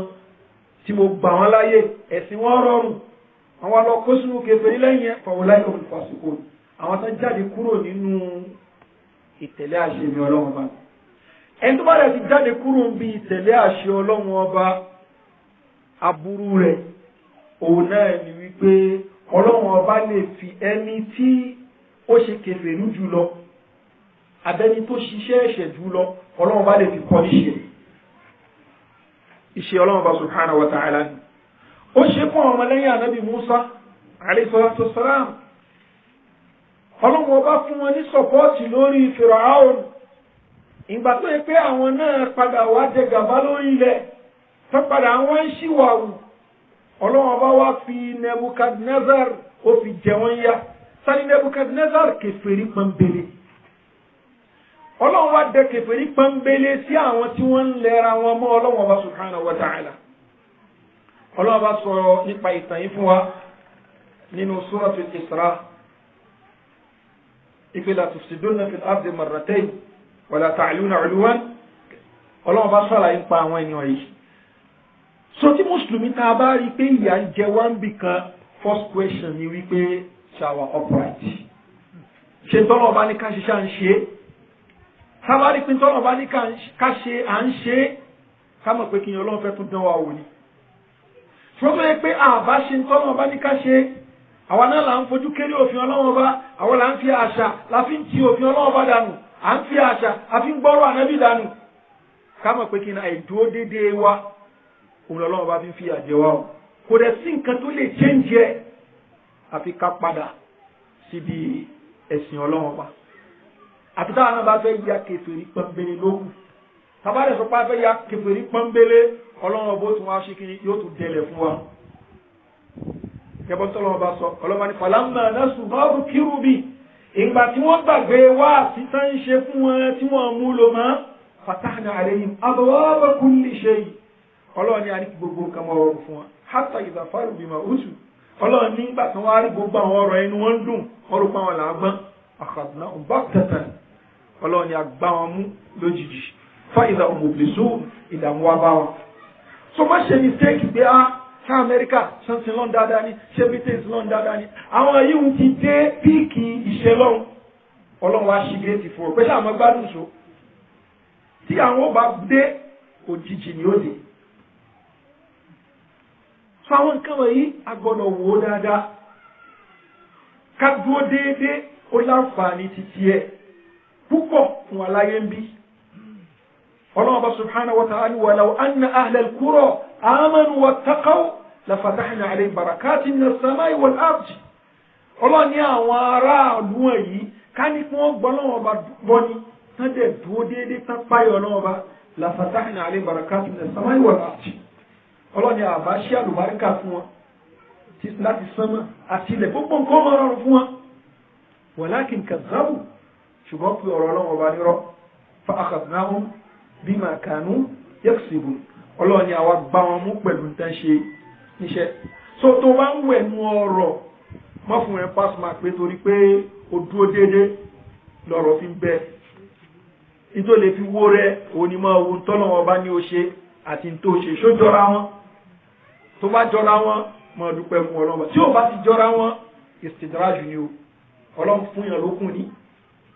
tí mo gbà wọn láyé ẹ̀sìn wọn rọrùn àwọn alọ kó sínú kèfèrí lẹ́yìn ẹ̀ fa ulaika humul fasiqun àwọn tó jáde kúrò nínú ìtẹ̀lé àṣẹ mi ọlọ́run ọba ẹni tó bá rẹ̀ ti jáde kúrò bí ìtẹ̀lé àṣẹ ọlọ́run ọba aburú rẹ̀ òun náà ni wípé ọlọ́run ọba lè fi ẹni tí ó ṣe kèfèrí jùlọ abẹ́ni tó ṣiṣẹ́ ẹ̀ṣẹ̀ jùlọ ọlọ́run ọba lè fi kọ́ níṣẹ́ iṣẹ́ ọlọ́run ọba subhanahu wa ta'ala ni ó ṣe fún àwọn ọmọlẹ́yìn ànábì Musa alayhi salatu wassalam ọlọ́run ọba fún wọn ní sọpọ́ọ̀tì lórí Firaun ìgbà tó yẹ pé àwọn náà padà wá jẹ gàba lórí ilẹ̀ tó padà wọ́n ń ṣìwàwù ọlọ́run ọba wá fi Nebukadnezar ó fi jẹ wọ́n yá sani Nebukadnezar kèfèrí pọ́nbélé ọlọ́run wá dẹ kèfèrí pọ́nbélé sí àwọn tí wọ́n ń lẹ́ra wọn mọ́ ọlọ́run ọba subhanahu wa ta'ala ọlọ́run ọba sọ̀rọ̀ nípa ìtàn yìí fún wa nínú suratul Isra la tufsiduna fil ardi marratayn wala ta'luna 'uluwan ọlọ́run bá sọ̀rọ̀ nípa àwọn ènìyàn yìí so tí mùsùlùmí tá a bá rí pé ìyà ń jẹ wá ń bì kan first question ni wípé ṣàwà upright ṣe tọ́lọ̀ bá ní ká ṣe ṣá ń ṣe tá a bá rí pé tọ́lọ̀ bá ní ká ṣe à ń ṣe ká mọ̀ pé kí ni ọlọ́run fẹ́ tún dán wa wò ni ṣùgbọ́n tó yẹ pé àbá ṣe tọ́lọ̀ bá ní ká ṣe àwa náà là ń fojú kéré òfin ọlọ́run bá àwọn là ń fi àṣà la fi ń ti òfin ọlọ́run bá dànù à ń fi àṣà a fi ń gbọ́rọ̀ ànábì dànù ká mọ̀ pé kí ni àìdúró déédéé wa òun ọlọ́run bá fi ń fi àjẹ wa o kò dẹ̀ sí nǹkan tó lè change ẹ̀ àfi ká padà síbi ẹ̀sìn ọlọ́run bá àti táwọn náà bá fẹ́ ya kèfèrí pọ́nbélé lókù tábà rẹ̀ sọ pé a fẹ́ ya kèfèrí pọ́nbélé ọlọ́run bó tún wá ṣe kí yóò tún dẹlẹ̀ fún wa kẹbọ́n tọ́lọ́wọ́ bá sọ ọlọ́wọ́ ní falamma nasu ma dhukiru bi ìgbà tí wọ́n gbàgbé wá sí tán ń ṣe fún wọn tí wọ́n mú lò mọ́ fatahna alayhim abwaba kulli shay ọlọ́wọ́ ní a ní gbogbo nǹkan mọ́ ọrọ̀ fún wọn hatta idha faru bima utu ọlọ́wọ́ ní ìgbà tí wọ́n rí gbogbo àwọn ọ̀rọ̀ ẹnu wọn dùn wọ́n rò pa wọn làágbọ́n akhadnahum baghtatan ọlọ́wọ́ ní agbá wọn mú lójijì fa idha hum mublisun ìdààmú wa bá wọn. so má ṣe mistake pé ṣé Amẹ́ríkà ṣe lọ́n dáadáa ni ṣé Britain lọ́n dáadáa ni àwọn yìí ti dé píìkì ìṣẹ́lọ́hún ọlọ́run wá ṣí géètì fún ọ pé ṣáà mọ́ gbádùn so tí àwọn ò bá dé òjijì ni ó dé. sọ àwọn nǹkan wọ̀nyí a gbọ́dọ̀ wò ó dáadáa ká dúró déédéé ó láǹfààní títí ẹ̀ púpọ̀ fún aláyé ń bí. ọlọ́run bá subhanahu wa ta'ala walau anna ahlal qura amanu wattaqaw lafatahna alayhim barakatin minas samai wal ardi. ọlọ́run ní àwọn aráàlú wọ̀nyí ká ní kí wọ́n gbọ́ lọ́wọ́ bá gbọ́ ni tán dẹ̀ dúró déédéé tán páyọ̀ lọ́wọ́ bá lafatahna alayhim barakatin minas samai wal ardi. ọlọ́run ní àbá ṣí àlùbáríkà fún wọn láti sánmọ̀ àti ilẹ̀ gbogbo nǹkan máa rọrùn fún wọn. walakin kazzabu ṣùgbọ́n pé ọ̀rọ̀ ọlọ́run ọba nírọ́ fa akhadnahum bima kanu yaksibun. ọlọ́run ní àwa gbá wọn mú pẹ̀lú nǹkan ṣe níṣẹ́. so tó bá ń wẹ̀ nu ọ̀rọ̀ mọ́ fún ẹ pass mark pé torí pé o dúró déédéé lọ́rọ̀ fi ń bẹ. nítorí lè fi wó rẹ onímọ̀ ohun tọ́lọ́wọ́n ọba ní o ṣe àti tó ṣe ṣó jọra wọn. tó bá jọra wọn mọ̀ dúpẹ́ fún ọlọ́run. tí ò bá ti jọra wọn istidraju ni o ọlọ́run fún yàn lókun ní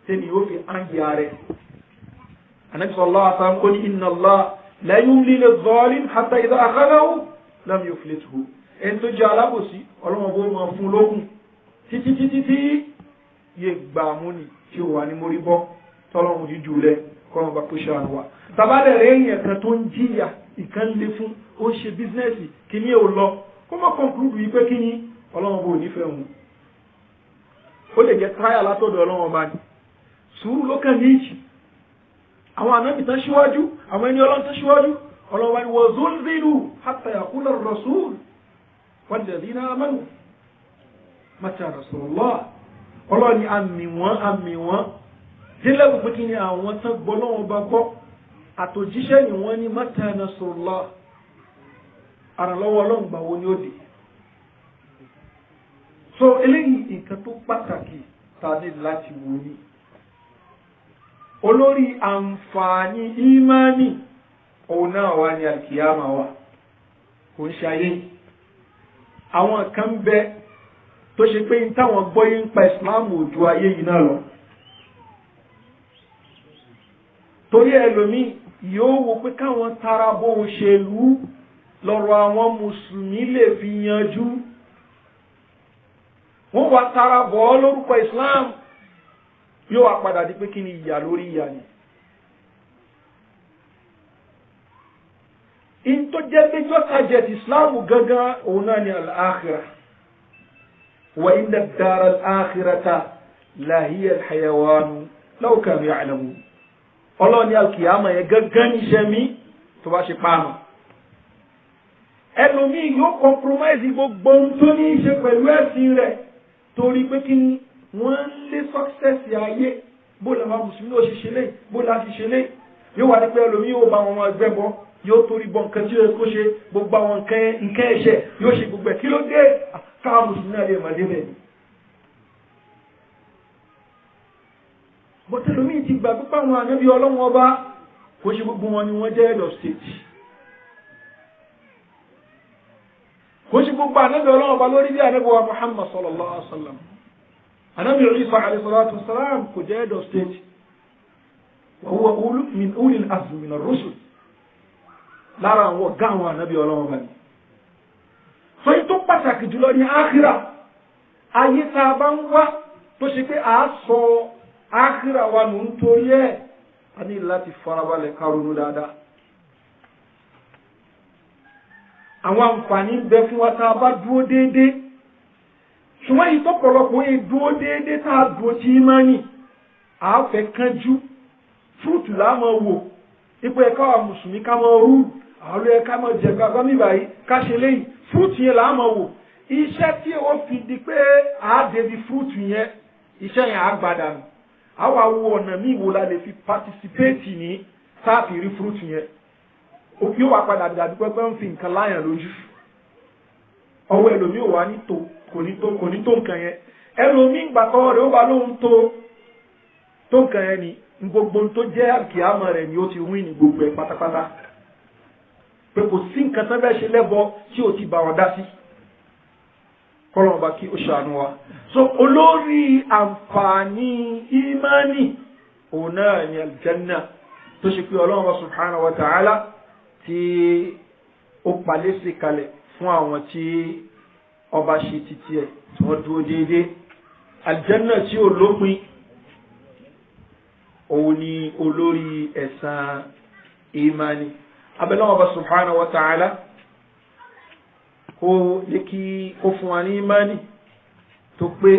tẹ́ni yóò fi áńgì ààrẹ. Ànábì sallallahu alaihi wasallam kò ní inna Allah la yumli liz-zalim hatta idha akhadhahu lam yuflithu. ẹni tó jẹ́ alábòsí ọlọ́run bó máa fún lókun títí yé gbàmú ni tí ó wà ní mórí bọ́ tọ́lọ́run jí jùlẹ̀ kọ́nà bá kó ṣàánú wa. tàbádẹ̀ rẹ̀ èèyàn kan tó ń jìyà ìkan lé fún ó ń ṣe bísínẹ́sì kí ní ò lọ kó má kọ̀ǹkúrúdù yìí pé kí ni ọlọ́run bó nífẹ̀ẹ́ òun. ó lè jẹ́ táyà látọ̀dọ̀ ọlọ́run ọba ni sùúrù ló kàn ní ìjì. àwọn ànábì tán síwájú àwọn ẹni ọlọ́run tán síwájú ọlọ́run wa ni wa zulzilu hatta yaqula ar-rasul walladhina amanu mata rasulullah. ọlọ́run ni àmì wọn délẹ̀ gbogbo kí ni àwọn tán gbọ́ lọ́wọ́ bá gbọ́ àtòjíṣẹ́ ni wọ́n ní mata nasrullah àrànlọ́wọ́ ọlọ́run gbà wo ni ó dé. so eléyìí nǹkan tó pàtàkì tàbí láti wò ní olórí àǹfààní ìmánì òun náà wà ní alkiyama wa kò ń ṣayé. àwọn kan bẹ tó ṣe pé táwọn gbọ́yé ń pa ìsìláàmù ojú ayé yìí náà lọ. torí ẹlòmíì yóò wo pé káwọn tara bó òṣèlú lọ́rọ̀ àwọn mùsùlùmí lè fi yanjú. wọ́n wá tara bọ̀ ọ́ lórúkọ islam yóò wá padà di pé kí ni ìyà lórí ìyà ni. in tó jẹ́ pé yóò target islam gangan òun náà ni al-akhirah wa inna ad-dara al-akhirata la hiya al-hayawan law kanu ya'lamun. ọlọ́run ní alkiyama yẹn gangan ní iṣẹ́ mi tó bá ṣe pààmù. ẹlòmíì yóò compromise gbogbo ohun tó ní í ṣe pẹ̀lú ẹ̀sìn rẹ̀ torí pé kí ni wọ́n lé success ayé bó la máa mùsùlùmí ó ṣe ṣe lé bó la ti ṣe lé. yóò wá ní pé ẹlòmíì yóò bá wọn ẹgbẹ́ bọ́ yóò torí bọ́ nǹkan tí ó ṣe gbogbo àwọn nǹkan ẹ̀ṣẹ̀ yóò ṣe gbogbo ẹ̀ kí ló dé káwọn mùsùlùmí náà lè máa dé bẹ́ẹ̀. bọ́tẹ́lómi ti gbà pípa àwọn ànábì ọlọ́run ọba kò ṣe gbogbo wọn ni wọ́n jẹ́ head of state. kò ṣe gbogbo ànábì ọlọ́run ọba lórí bí ànábì wa Muhammad sallallahu alaihi wa sallam. ànábì Isa alayhi salatu wa salam kò jẹ́ head of state. wa huwa min ulil azmi min ar-rusul. lára àwọn ọ̀gá àwọn ànábì ọlọ́run ọba ni. sọ yìí tó pàtàkì jùlọ ní àkhírà ayé tá a bá ń wá tó ṣe pé à á sọ àkhírà wa nù ń torí ẹ̀ a ní láti farabalẹ̀ karùnú dáadáa. àwọn àǹfààní bẹ fún wa tá a bá dúró déédéé ṣùgbọ́n yìí tọ́pọ̀lọpọ̀ yìí dúró déédéé tá a dúró tí ìmánì à á fẹ́ kánjú fúrúùtù láàmú wò ipò ẹ̀ka wa mùsùlùmí ká mọ rú àwọn ẹ̀ka mọ jẹ̀gbà gbọ́mí báyìí ká ṣe léyìí fúrúùtù yẹn láàmú wò iṣẹ́ tí ó fi di pé à á débi fúrúùtù yẹn iṣẹ́ yẹn á gbàdà nù àwọn awo ọ̀nà míì wo la lè fi participate ní sáàfì rí fúrúùtù yẹn yóò wá padà dàbí pẹ́pẹ́ ń fi nǹkan láyàn lójú ọwọ́ ẹlòmíì ò wá ní tó kò ní tó nǹkan yẹn ẹlòmíì gbàtọ́ rẹ̀ ó bá lóhun tó nǹkan yẹn ni gbogbo tó jẹ́ àkíyàmọ̀ rẹ̀ ni ó ti wí ní gbogbo ẹ̀ pátápátá pé kò sí nǹkan tán bẹ́ẹ̀ ṣe lẹ́bọ tí ò ti bá wọn dá sí kọ́lọ́n bá kí ó ṣàánú wa. So olórí àǹfààní ìmánì òun náà ni aljanna tó ṣe pé ọlọ́run wa subhanahu wa ta'ala tí ó palẹ̀ sí kalẹ̀ fún àwọn tí ọba ṣe títí ẹ̀ tí wọ́n dúró déédéé. Aljanna tí ó lópin òun ni olórí ẹ̀san ìmánì. Abẹ́lọ́wọ́ bá subhanahu wa ta'ala kó lè kí ó fún wa ní ìmánì tó pé,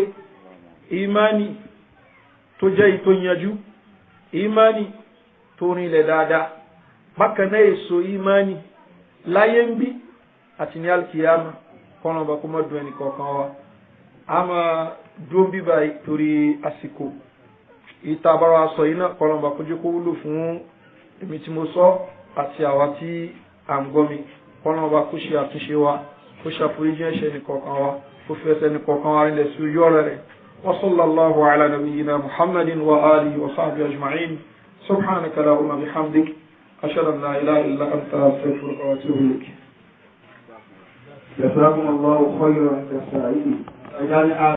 ìmánì tó jẹ́ ìtò yanjú, ìmánì tó rinlẹ̀ dáadáa, bákan náà èso ìmánì láyé ń bí àti ní alkiyama kọ́nà bá kó mọ́ dùn ẹnì kọ̀ọ̀kan wa. A máa dúró bí báyìí torí àsìkò ìtabára sọ iná kọ́nà bá kó jẹ́ kó wúlò fún èmi tí mo sọ àti àwa tí à ń gbọ́ mi. Kọ́nà bá kó ṣe àtúnṣe wa, kó ṣàforíjì ẹ̀ṣẹ̀ nìkọ̀ọ̀kan wa, kó fi ẹsẹ̀ nìkọ̀ọ̀kan wa rinlẹ̀ sí ojú ọ̀rẹ́ rẹ̀. Wa sallallahu ala nabiyyina Muhammadin wa alihi wa sahbihi ajma'in. Subhanaka Allahumma bihamdik, ashhadu an la ilaha illa anta, astaghfiruka wa atubu ilayk. Jazakumullahu khairan.